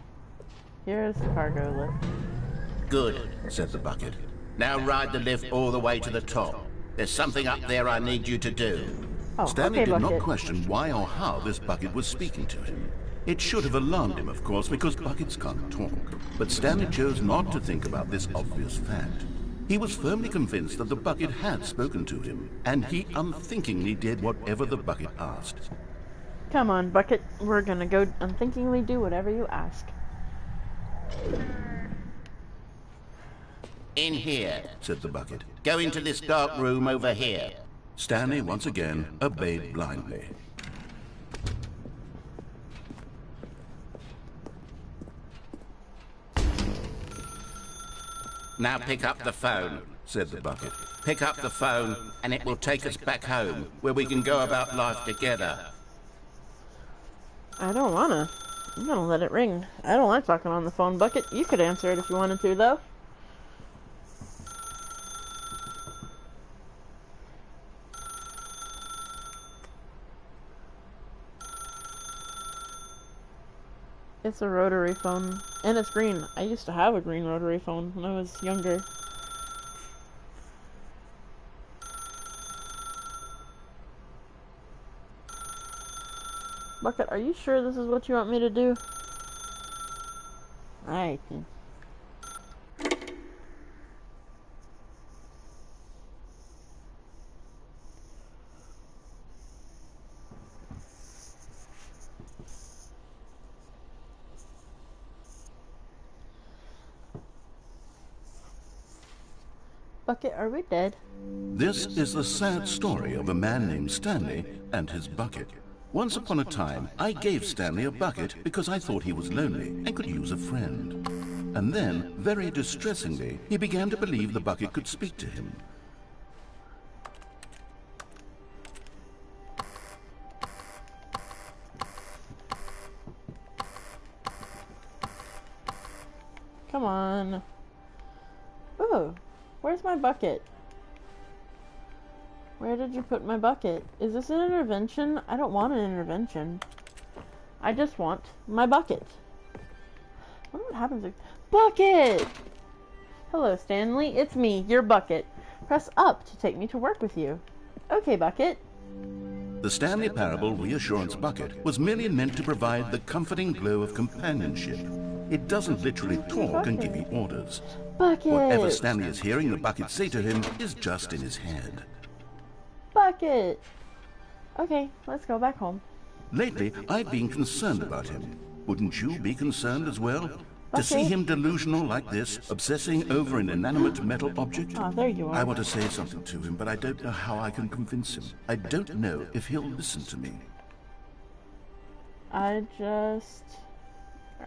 Here's the cargo lift. Good, said the bucket. Now ride the lift all the way to the top. There's something up there I need you to do. Oh, Stanley okay, did Bucket. not question why or how this bucket was speaking to him. It should have alarmed him, of course, because buckets can't talk. But Stanley chose not to think about this obvious fact. He was firmly convinced that the bucket had spoken to him, and he unthinkingly did whatever the bucket asked. Come on, Bucket. We're gonna go unthinkingly do whatever you ask. In here, Said the bucket. go into this dark room over here. Stanley once again obeyed blindly. Now pick up the phone. Said the bucket. Pick up the phone, and it will take us back home, where we can go about life together. I don't wanna. I'm gonna let it ring. I don't like talking on the phone, Bucket. You could answer it if you wanted to, though. It's a rotary phone, and it's green. I used to have a green rotary phone when I was younger. Bucket, are you sure this is what you want me to do? Alright then. Bucket, are we dead? This is the sad story of a man named Stanley and his bucket. Once upon a time, I gave Stanley a bucket because I thought he was lonely and could use a friend. And then, very distressingly, he began to believe the bucket could speak to him. Come on. Ooh, where's my bucket? Where did you put my bucket? Is this an intervention? I don't want an intervention. I just want my bucket. I wonder what happens if... Bucket! Hello, Stanley. It's me, your bucket. Press up to take me to work with you. Okay, Bucket. The Stanley Parable Reassurance Bucket was merely meant to provide the comforting glow of companionship. It doesn't literally talk and give you orders. Bucket! Whatever Stanley is hearing the bucket say to him is just in his head. Bucket! Okay, let's go back home. Lately, I've been concerned about him. Wouldn't you be concerned as well? To see Okay. him delusional like this, obsessing over an inanimate metal object? Ah, there you are. I want to say something to him, but I don't know how I can convince him. I don't know if he'll listen to me.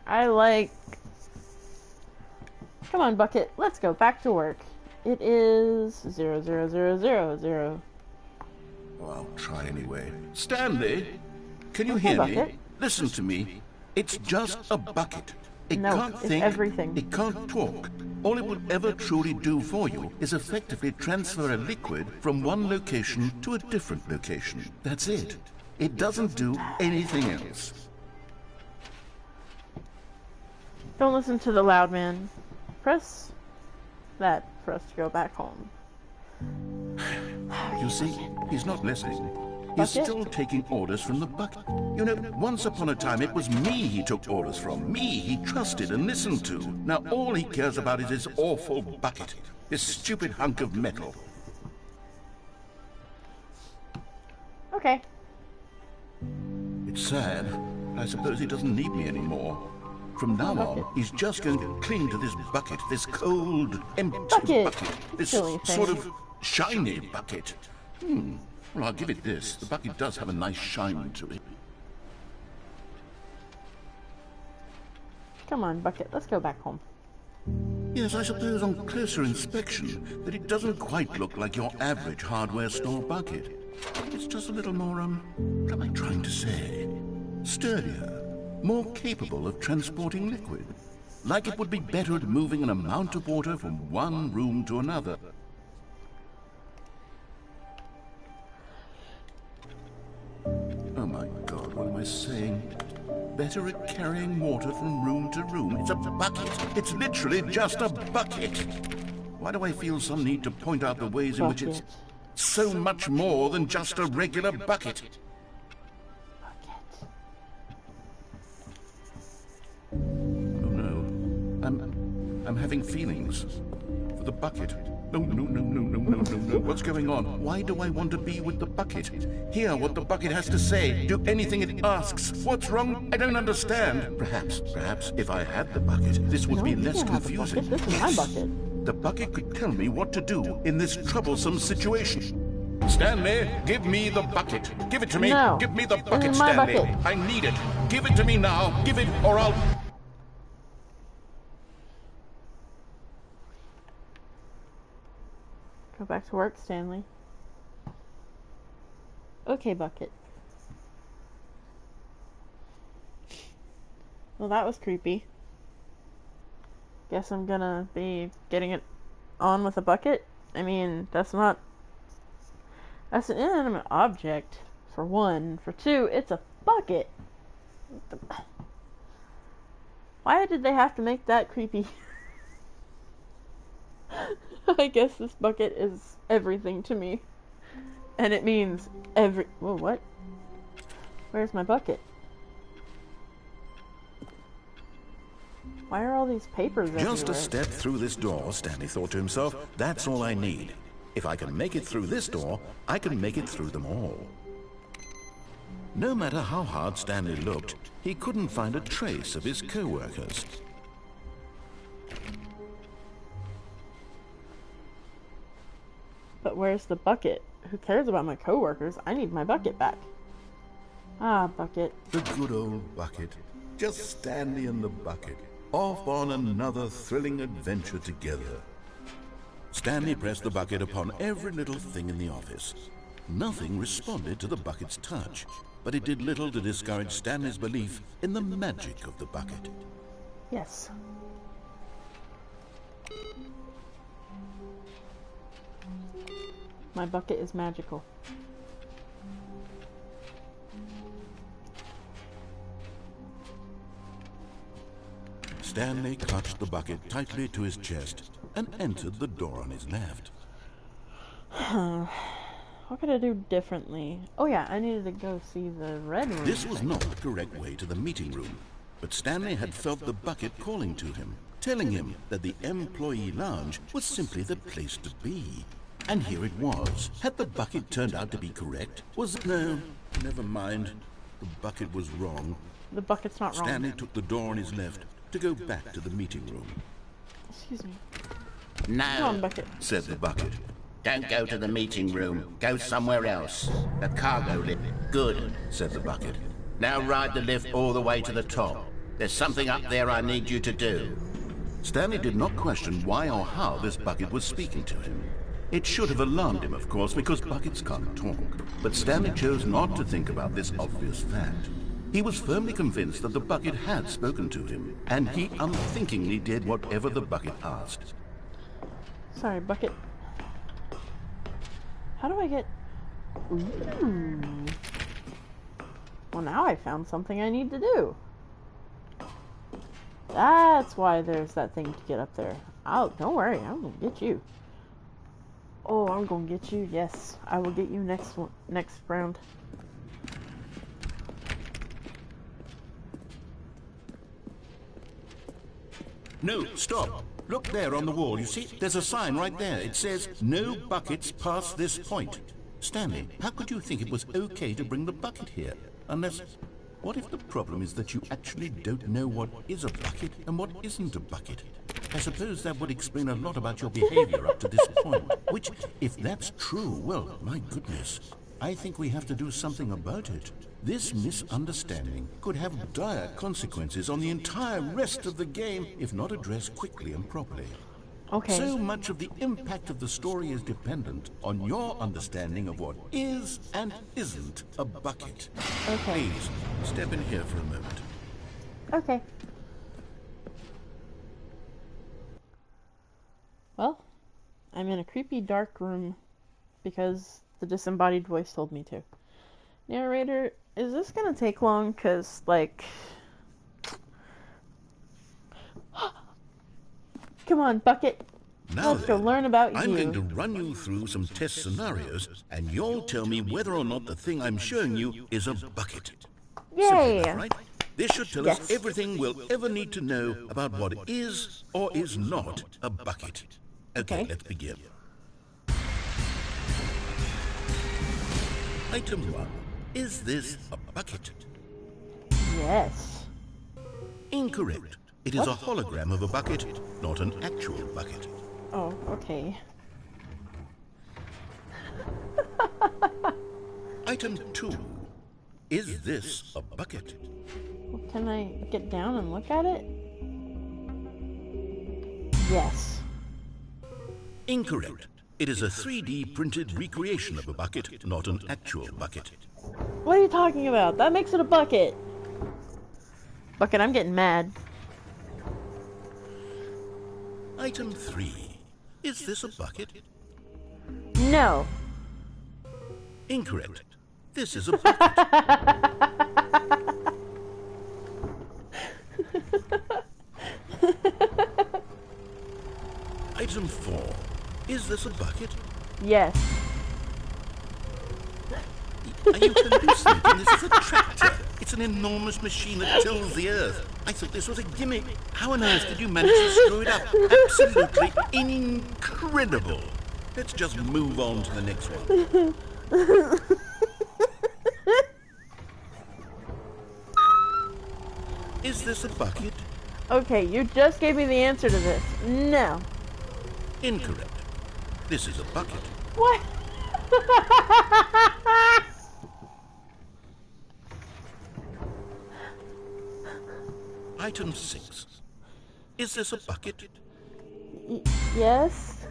I like... Come on, Bucket. Let's go back to work. It is 00000. Oh, I'll try anyway. Stanley, can you Okay, hear Bucket. me? Listen to me. It's just a bucket. It No, can't it's think. everything. It can't talk. All it will ever truly do for you is effectively transfer a liquid from one location to a different location. That's it. It doesn't do anything else. Don't listen to the loud man. Press that for us to go back home. You see, he's not listening. He's Bucket? still taking orders from the bucket. You know, once upon a time it was me he took orders from. Me he trusted and listened to. Now all he cares about is his awful bucket. This stupid hunk of metal. Okay. It's sad. I suppose he doesn't need me anymore. From now on, he's just going to cling to this bucket, this cold, empty Bucket! this Silly thing. sort of shiny bucket. Well, I'll give it this. The bucket does have a nice shine to it. Come on, Bucket. Let's go back home. Yes, I suppose on closer inspection that it doesn't quite look like your average hardware store bucket. It's just a little more, what am I trying to say? Sturdier, more capable of transporting liquid. Like it would be better at moving an amount of water from one room to another. Oh my God, what am I saying? better at carrying water from room to room. It's a bucket. It's literally just a bucket. Why do I feel some need to point out the ways in which it's so much more than just a regular bucket? Oh no. I'm having feelings for the bucket. No. What's going on? Why do I want to be with the bucket? Hear what the bucket has to say. Do anything it asks. What's wrong? I don't understand. Perhaps, if I had the bucket, this would be less confusing. This is my bucket. The bucket could tell me what to do in this troublesome situation. Stanley, give me the bucket. Give it to me. No. Give me the bucket, This is my Stanley. bucket. I need it. Give it to me now. Give it or I'll... Go back to work, Stanley. Okay, bucket. Well, that was creepy. Guess I'm gonna be getting it on with a bucket. I mean, that's an inanimate object, for one. For two, it's a bucket. Why did they have to make that creepy? I guess this bucket is everything to me. And it means Whoa, what? Where's my bucket? Why are all these papers everywhere? Just a step through this door, Stanley thought to himself. That's all I need. If I can make it through this door, I can make it through them all. No matter how hard Stanley looked, he couldn't find a trace of his co-workers. But where's the bucket? Who cares about my co-workers? I need my bucket back. Ah, bucket. The good old bucket. Just Stanley and the bucket. Off on another thrilling adventure together. Stanley pressed the bucket upon every little thing in the office. Nothing responded to the bucket's touch, but it did little to discourage Stanley's belief in the magic of the bucket. Yes. My bucket is magical. Stanley clutched the bucket tightly to his chest and entered the door on his left. What could I do differently? Oh yeah, I needed to go see the red room. This was not the correct way to the meeting room, but Stanley had felt the bucket calling to him, telling him that the employee lounge was simply the place to be. And here it was. Had the bucket turned out to be correct? No, never mind. The bucket was wrong. The bucket's not wrong. Stanley took the door on his left to go back to the meeting room. Excuse me. No, Come on, bucket. Said the bucket. don't go to the meeting room. Go somewhere else. The cargo lift. Good, Said the bucket. now ride the lift all the way to the top. There's something up there I need you to do. Stanley did not question why or how this bucket was speaking to him. It should have alarmed him, of course, because buckets can't talk. But Stanley chose not to think about this obvious fact. He was firmly convinced that the bucket had spoken to him, and he unthinkingly did whatever the bucket asked. Sorry, bucket. How do I get... Ooh. Well, now I found something I need to do. That's why there's that thing to get up there. Don't worry, I'm gonna get you. Oh, I'm gonna get you. Yes, I will get you next round. No, stop. Look there on the wall. You see, there's a sign right there. It says, "No buckets past this point." Stanley, how could you think it was okay to bring the bucket here? Unless... What if the problem is that you actually don't know what is a bucket and what isn't a bucket? I suppose that would explain a lot about your behavior up to this point. Which, if that's true, well, my goodness, I think we have to do something about it. This misunderstanding could have dire consequences on the entire rest of the game if not addressed quickly and properly. Okay. So much of the impact of the story is dependent on your understanding of what is and isn't a bucket. Okay. Please, step in here for a moment. Okay. Well, I'm in a creepy dark room because the disembodied voice told me to. Narrator, is this gonna take long? 'Cause, like, Come on, Bucket. Now Let's go then, learn about I'm you. going to run you through some test scenarios, and you'll tell me whether or not the thing I'm showing you is a bucket. Simple Yay! enough, right? This should tell us Yes. everything we'll ever need to know about what is or is not a bucket. Okay, let's begin. Item 1. Is this a bucket? Yes. Incorrect. It is a hologram of a bucket, not an actual bucket. Oh, okay. Item 2. Is this a bucket? Can I get down and look at it? Yes. Incorrect. It is a 3D printed recreation of a bucket, not an actual bucket. What are you talking about? That makes it a bucket. Bucket, I'm getting mad. Item 3. Is this a bucket? No. Incorrect. This is a bucket. Item 4. Is this a bucket? Yes. Are you hallucinating? This is a tractor. It's an enormous machine that tills the earth. I thought this was a gimmick. How on earth did you manage to screw it up? Absolutely incredible. Let's just move on to the next one. Is this a bucket? Okay, you just gave me the answer to this. No. Incorrect. This is a bucket. What? Item 6. Is this a bucket? Yes?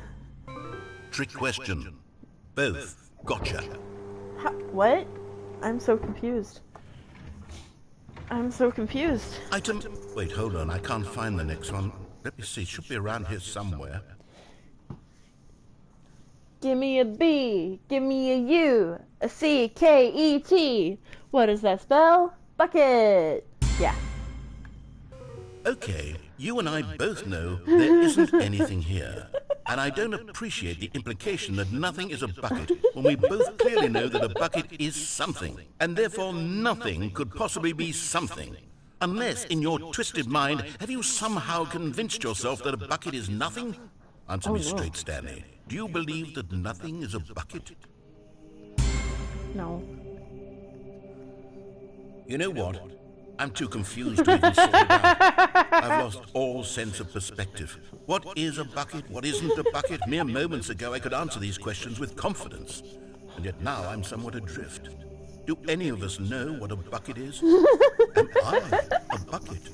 Trick question. Both. Gotcha. What? I'm so confused. I'm so confused. Item... Wait, hold on. I can't find the next one. Let me see. It should be around here somewhere. Give me a B. Give me a U. A C, K, E, T. What does that spell? Bucket. Yeah. Okay, you and I both know there isn't anything here. And I don't appreciate the implication that nothing is a bucket when we both clearly know that a bucket is something. And therefore nothing could possibly be something. Unless, in your twisted mind, have you somehow convinced yourself that a bucket is nothing? Answer me straight, Stanley. Do you believe that nothing is a bucket? No. You know what? I'm too confused to even sort it out. I've lost all sense of perspective. What is a bucket? What isn't a bucket? Mere moments ago I could answer these questions with confidence. And yet now I'm somewhat adrift. Do any of us know what a bucket is? Am I a bucket?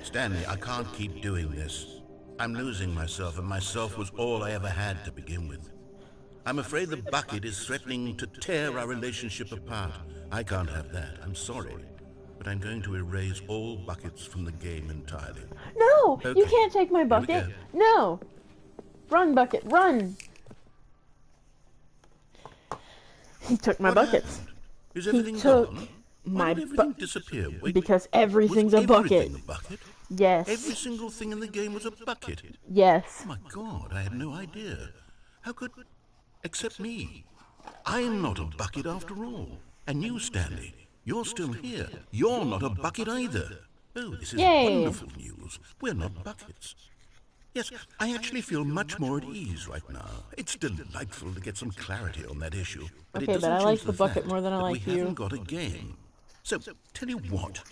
Stanley, I can't keep doing this. I'm losing myself, and myself was all I ever had to begin with. I'm afraid the bucket is threatening to tear our relationship apart. I can't have that. I'm sorry. But I'm going to erase all buckets from the game entirely. No! Okay. You can't take my bucket. No! Run, Bucket, run! He took my buckets. Happened? Is everything took gone? my Why did everything disappear? Wait, Because was everything's a bucket. everything a bucket? Yes. Every single thing in the game was a bucket. Yes. Oh my God, I had no idea. How could... Except me. I'm not a bucket after all. And you, Stanley, you're still here. You're not a bucket either. Oh, this is Yay. wonderful news. We're not buckets. Yes, I actually feel much more at ease right now. It's delightful to get some clarity on that issue. But Okay, it doesn't but I like change the bucket fact more than I that like we you. haven't got a game. So, tell you what.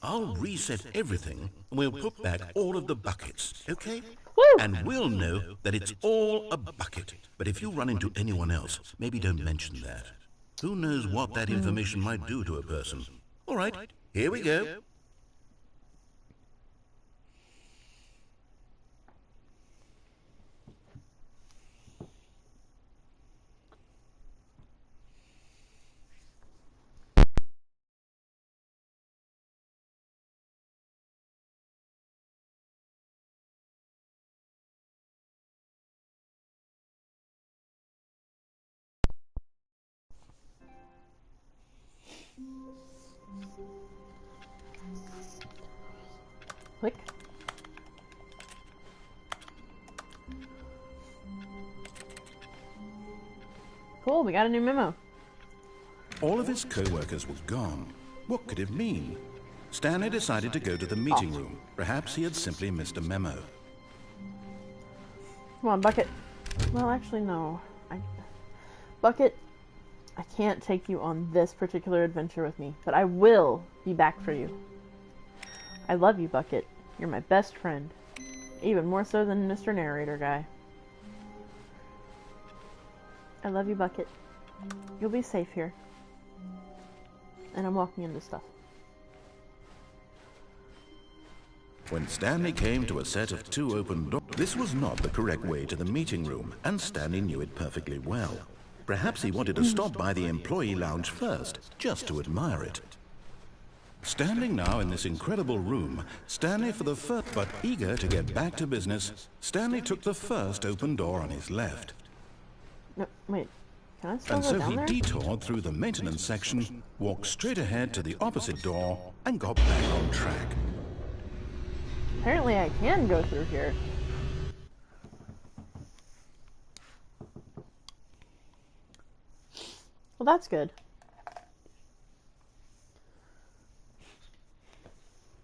I'll reset everything, and we'll put back all of the buckets, okay? Woo! And we'll know that it's all a bucket. But if you run into anyone else, maybe don't mention that. Who knows what that information might do to a person. All right, here we go. Click. Cool, we got a new memo. All of his co-workers were gone. What could it mean? Stanley decided to go to the meeting room. Perhaps he had simply missed a memo. Come on, Bucket. Well, actually, no. Bucket, I can't take you on this particular adventure with me, but I will be back for you. I love you, Bucket. You're my best friend. Even more so than Mr. Narrator guy. I love you, Bucket. You'll be safe here. And I'm walking into stuff. When Stanley came to a set of 2 open doors, this was not the correct way to the meeting room, and Stanley knew it perfectly well. Perhaps he wanted to stop by the employee lounge first, just to admire it. Standing now in this incredible room, Stanley for the first, but eager to get back to business, Stanley took the first open door on his left. No, wait. Can I still And go so down he there? detoured through the maintenance section, walked straight ahead to the opposite door, and got back on track. Apparently I can go through here. Well, that's good.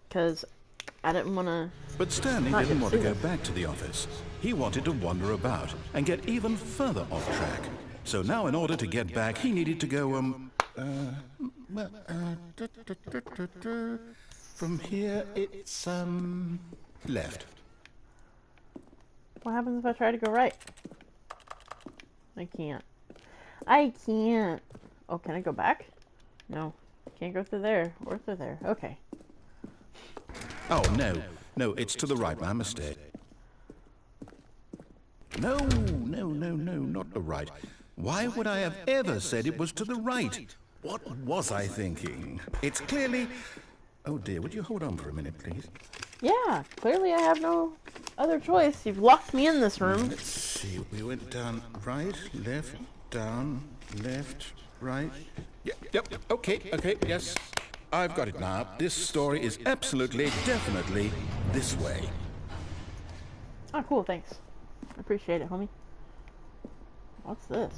Because I didn't want to... But Stanley Not didn't yet want to see go this. back to the office. He wanted to wander about and get even further off track. So now in order to get back, he needed to go, from here it's, left. What happens if I try to go right? I can't. I can't. Oh, can I go back? No. Can't go through there or through there. Okay. Oh, no, it's to the right, my mistake. No, not the right. Why would I have ever said it was to the right? What was I thinking? It's clearly... Oh dear, would you hold on for a minute, please? Yeah, clearly I have no other choice. You've locked me in this room. Let's see, we went down right, left, down, left, right. Yep, okay, yes. I've got it now. This story is absolutely, definitely this way. Oh, cool, thanks. I appreciate it, homie. What's this?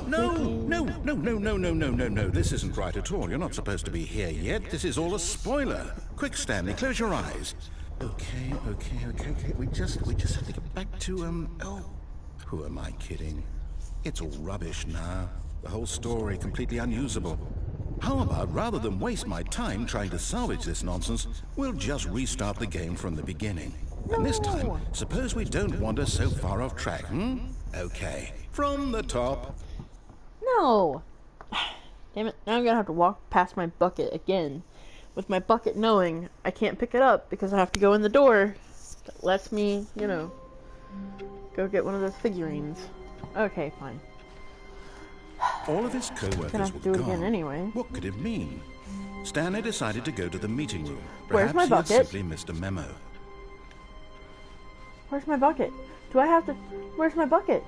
No, this isn't right at all. You're not supposed to be here yet. This is all a spoiler. Quick, Stanley, close your eyes. Okay. We just have to get back to, oh, who am I kidding? It's all rubbish now. The whole story completely unusable. How about, rather than waste my time trying to salvage this nonsense, we'll just restart the game from the beginning. And this time, suppose we don't wander so far off track, Okay, from the top. No! Damn it, now I'm gonna have to walk past my bucket again. With my bucket knowing I can't pick it up because I have to go in the door. That lets me, go get one of those figurines. Okay, fine. All of his Gonna co-workers have were to do it gone. again anyway. What could it mean? Stanley decided to go to the meeting room. Where's Perhaps my he had bucket? simply missed a memo. Where's my bucket? Do I have to... Where's my bucket?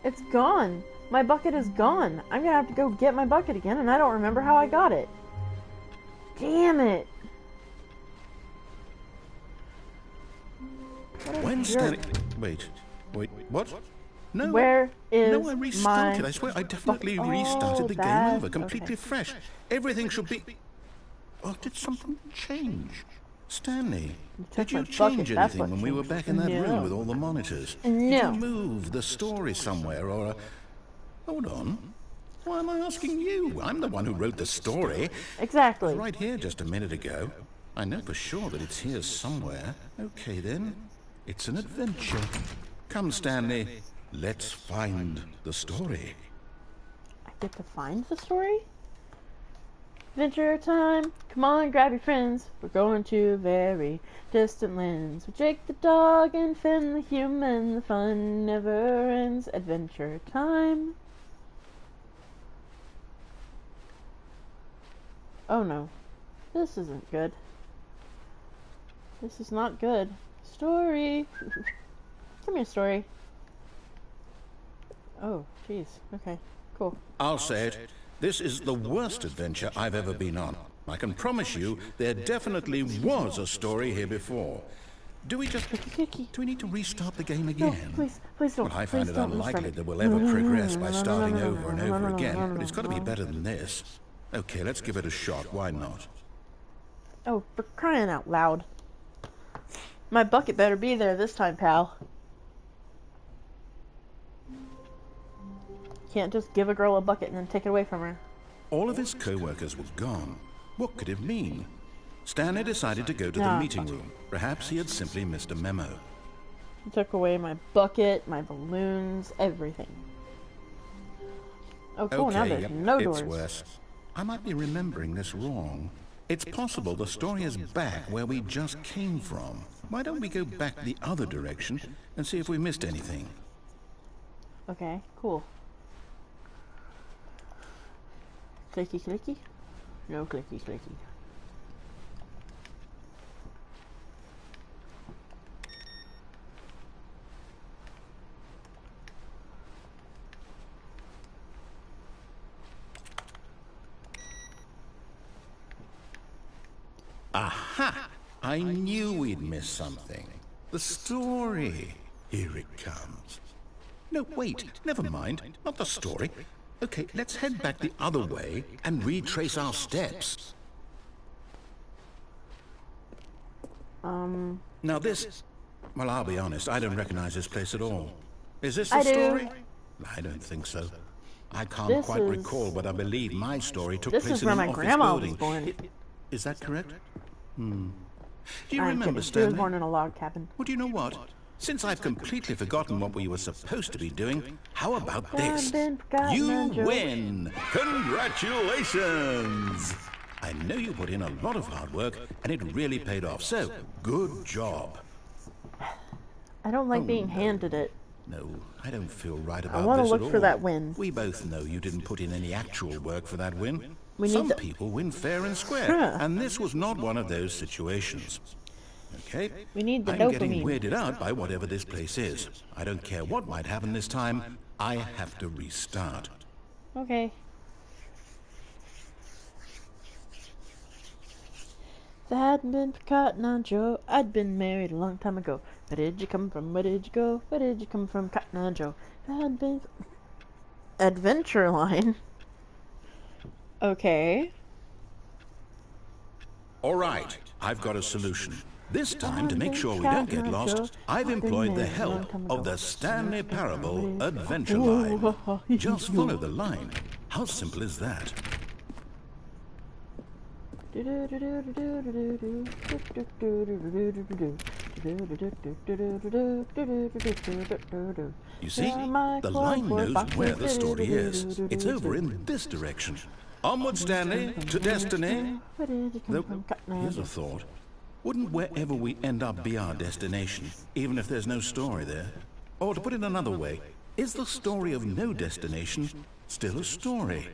It's gone. My bucket is gone. I'm gonna have to go get my bucket again, and I don't remember how I got it. Damn it. What a When jerk. Stanley... Wait, what? No. Where is No, I restarted. my I swear, I definitely bucket? restarted Oh, the game that- over, completely okay. fresh. Everything should be... Oh, did something change? Stanley, took did you my change bucket, that's anything what when we were changed. back in that No. room with all the monitors? No. Did you move the story somewhere, or... Hold on. Why am I asking you? I'm the one who wrote the story. Exactly. Right here just a minute ago. I know for sure that it's here somewhere. Okay, then. It's an adventure. Come, Stanley. Let's find the story. I get to find the story? Adventure time! Come on, grab your friends. We're going to very distant lands. With Jake the dog and Finn the human. The fun never ends. Adventure time. Oh no. This isn't good. This is not good. Story! Come here, story. Oh, jeez. Okay, cool. I'll say it. This is the worst adventure I've ever been on. I can promise you there definitely was a story here before. Do we need to restart the game No, again? please don't. Well, I Please find it don't unlikely restart it. that we'll ever progress by starting over and over again, but it's got to be better than this. Okay, let's give it a shot. Why not? Oh, for crying out loud. My bucket better be there this time, pal. Can't just give a girl a bucket and then take it away from her. All of his co-workers were gone. What could it mean? Stanley decided to go to the meeting room. Perhaps he had simply missed a memo. He took away my bucket, my balloons, everything. Oh, cool, now there's no doors. It's worse. I might be remembering this wrong. It's possible the story is back where we just came from. Why don't we go back the other direction and see if we missed anything? Okay, cool. Clicky clicky? No clicky clicky. Aha! I knew we'd missed something. The story. Here it comes. No, wait, never mind. Not the story. Okay, let's head back the other way and retrace our steps. Now this... Well, I'll be honest, I don't recognize this place at all. Is this the story? I don't think so. I can't quite recall, but I believe my story took place in an office building. This is where my grandma was born. Is that correct? Do you remember, Stanley? She was born in a log cabin. Well, do you know what? Since I've completely forgotten what we were supposed to be doing, how about this? You win! Congratulations! I know you put in a lot of hard work, and it really paid off, so good job. I don't like being handed it. No, I don't feel right about I this want at to all. look for that win. We both know you didn't put in any actual work for that win. Some people win fair and square, and this was not one of those situations. Okay? We need the I'm dopamine. getting weirded out by whatever this place is. I don't care what might happen this time. I have to restart. Okay. If it hadn't been for Cotton Eye Joe, I'd been married a long time ago. Where did you come from? Where did you go? Where did you come from, Cotton Eye Joe? If it hadn't been... Adventure line? Okay. All right, I've got a solution. This time, to make sure we don't get lost, I've employed the help of the Stanley Parable Adventure Line. Just follow the line. How simple is that? You see, the line knows where the story is. It's over in this direction. Onward, Stanley, to destiny. Though, here's a thought. Wouldn't wherever we end up be our destination, even if there's no story there? Or to put it another way, is the story of no destination still a story?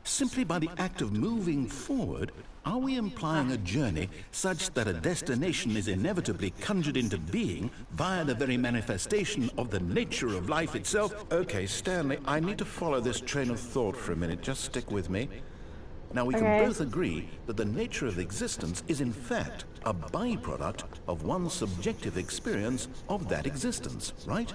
Simply by the act of moving forward, are we implying a journey such that a destination is inevitably conjured into being via the very manifestation of the nature of life itself? Okay, Stanley, I need to follow this train of thought for a minute. Just stick with me. Now, we can both agree that the nature of existence is in fact a byproduct of one's subjective experience of that existence, right?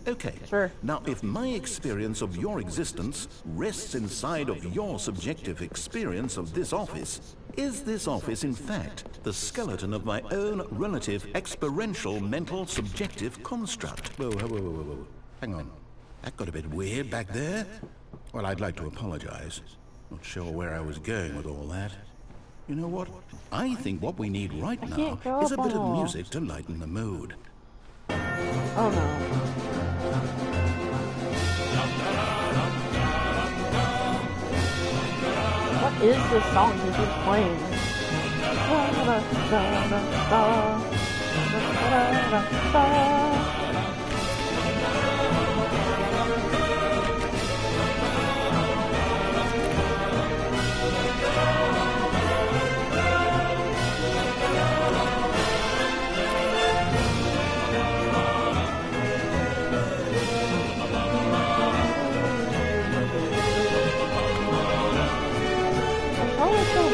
Okay. Sure. Now, if my experience of your existence rests inside of your subjective experience of this office, is this office in fact the skeleton of my own relative experiential mental subjective construct? Whoa, whoa, whoa, whoa, whoa. Hang on. That got a bit weird back there. Well, I'd like to apologize. Not sure where I was going with all that. You know what? I think what we need right now is a bit of music to lighten the mood. Oh no. What is this song he keeps playing?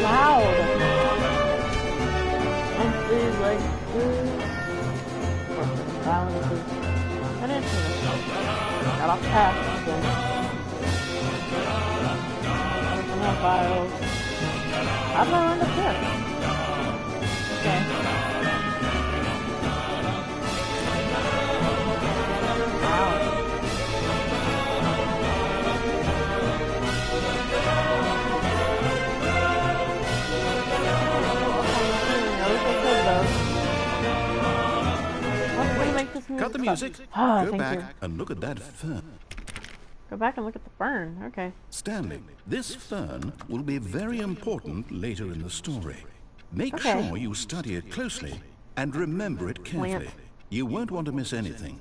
Loud. And please, like, Silences. An instrument. Got off the path. Then. Open my files. How did I run up here? Okay. Wow. Cut the music. Ah, Go back you. and look at that fern. Go back and look at the fern. Okay. Stanley, this fern will be very important later in the story. Make Okay. sure you study it closely and remember it carefully. Plant. You won't want to miss anything.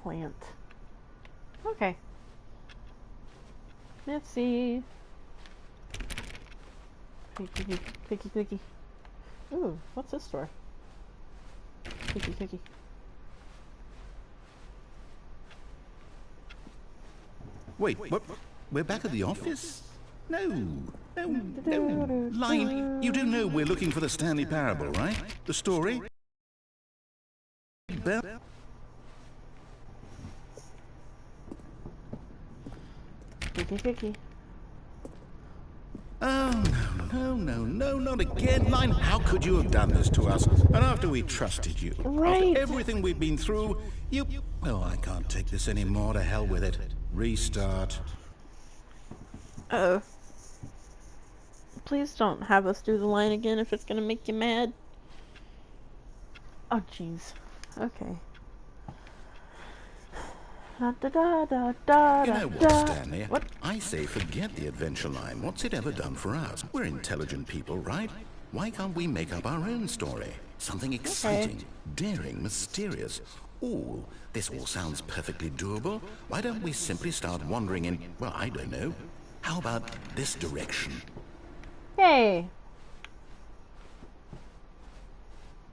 Plant. Okay. Let's see. Clicky, clicky, clicky. Ooh, what's this store? Clicky, clicky. Wait, what? We're back at the office? No. Line, you do know we're looking for the Stanley Parable, right? The story? Bell? Clicky, clicky. Oh, no, not again. Line, how could you have done this to us? And after we trusted you, Right. after everything we've been through, you... Oh, I can't take this anymore. To hell with it. Restart. Uh-oh. Please don't have us do the line again if it's gonna make you mad. Oh, jeez. Okay. Da da da da da. You know what, da. Stanley? What? I say forget the adventure line. What's it ever done for us? We're intelligent people, right? Why can't we make up our own story? Something exciting, daring, mysterious. Ooh, this all sounds perfectly doable. Why don't we simply start wandering in, well, I don't know. How about this direction? Hey.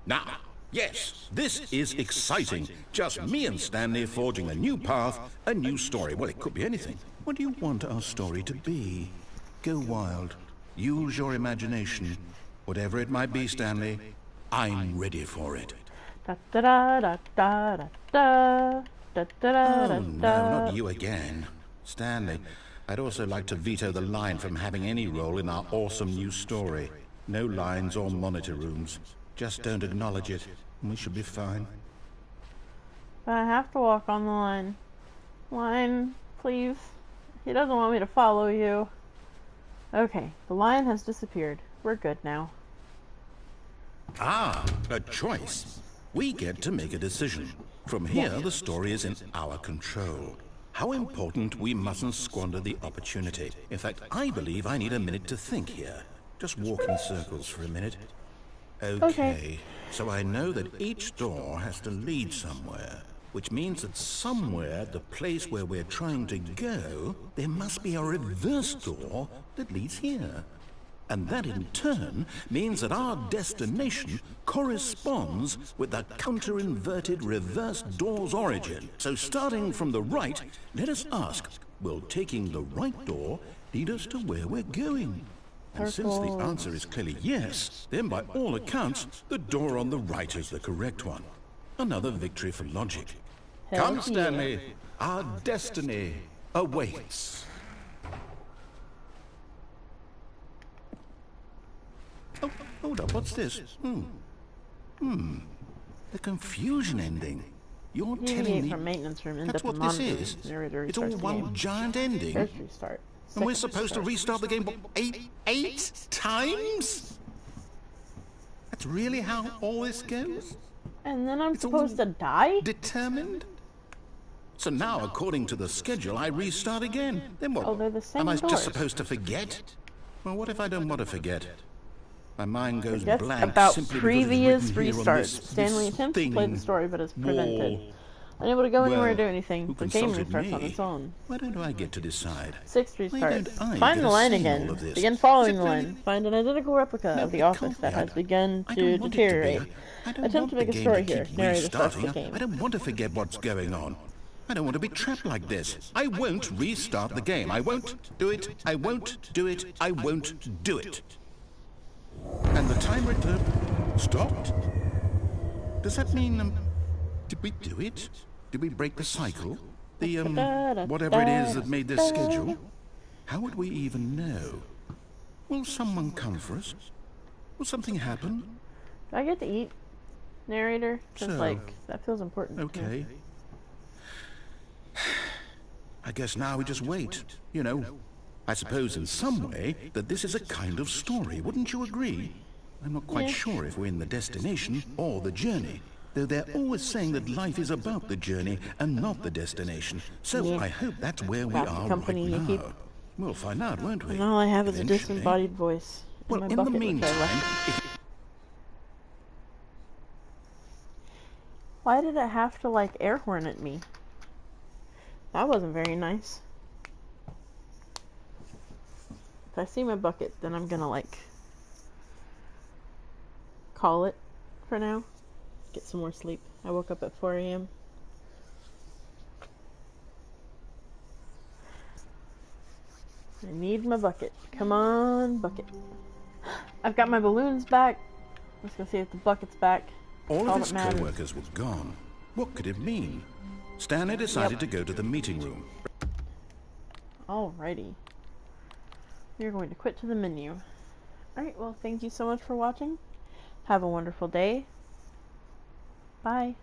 Now, yes, this is exciting. Just me and Stanley forging a new path, a new story. Well, it could be anything. What do you want our story to be? Go wild. Use your imagination. Whatever it might be, Stanley, I'm ready for it. Da da da da da da da da da da. Oh, no, not you again. Stanley, I'd also like to veto the line from having any role in our awesome new story. No lines or monitor rooms. Just don't acknowledge it, and we should be fine. But I have to walk on the line. Line, please. He doesn't want me to follow you. Okay, the line has disappeared. We're good now. Ah, a choice. We get to make a decision. From here, the story is in our control. How important we mustn't squander the opportunity. In fact, I believe I need a minute to think here. Just walk in circles for a minute. Okay, so I know that each door has to lead somewhere, which means that somewhere, the place where we're trying to go, there must be a reverse door that leads here. And that in turn means that our destination corresponds with the counter-inverted reverse door's origin. So starting from the right, let us ask, will taking the right door lead us to where we're going? And since the answer is clearly yes, then by all accounts, the door on the right is the correct one. Another victory for logic. Come, yeah. Stanley, our destiny awaits. Oh, hold up, what's this? The confusion ending. You're telling me from maintenance room. that's what this is? It's all one giant ending? First restart. And we're supposed to restart the game eight times? That's really how all this goes? And then I'm It's supposed all to die? Determined? So now, according to the schedule, I restart again. Then what? Oh, they're the same Am I doors. just supposed to forget? Well, what if I don't want to forget? My mind goes That's blank about simply previous because it's written here on restarts. Stanley this attempts to play the thing, story, but is prevented. wall. Unable to go anywhere or Well, do anything. who The game consulted restarts on me? its own. Why don't I get to decide? 6 Why restarts. don't I Find get the a line say in again. all of this? Begin following Is the it line. really- Find an identical replica No, of the it office can't that be. has begun I to don't want it to be. deteriorate. I don't Attempt want to the make a game story to here. keep Narrator starts the restarting. game. I don't want to forget what's going on. I don't want to be trapped like this. I won't restart the game. I won't do it. I won't do it. I won't do it. And the time return stopped? Does that mean Did we do it? Did we break the cycle? The, Da-da-da-da-da. whatever it is that made this schedule? How would we even know? Will someone come for us? Will something happen? Do I get to eat, narrator? Because, So, like, that feels important. to me. Okay. I guess now we just wait. You know, I suppose in some way that this is a kind of story, wouldn't you agree? I'm not quite sure if we're in the destination or the journey, though they're always saying that life is about the journey and not the destination. So Yeah. I hope that's where we That's the are company right you now. keep. We'll find out, won't we? And all I have is a Eventually. disembodied voice. Well, my in the bucket, which I meantime, left. Why did it have to, like, air horn at me? That wasn't very nice. If I see my bucket, then I'm gonna, like, call it for now. Get some more sleep. I woke up at 4 a.m. I need my bucket. Come on, bucket. I've got my balloons back. Let's go see if the bucket's back. all all of his that matters. co-workers were gone. What could it mean? Stanley decided to go to the meeting room. Alrighty. We're going to quit to the menu. Alright, well, thank you so much for watching. Have a wonderful day. Bye.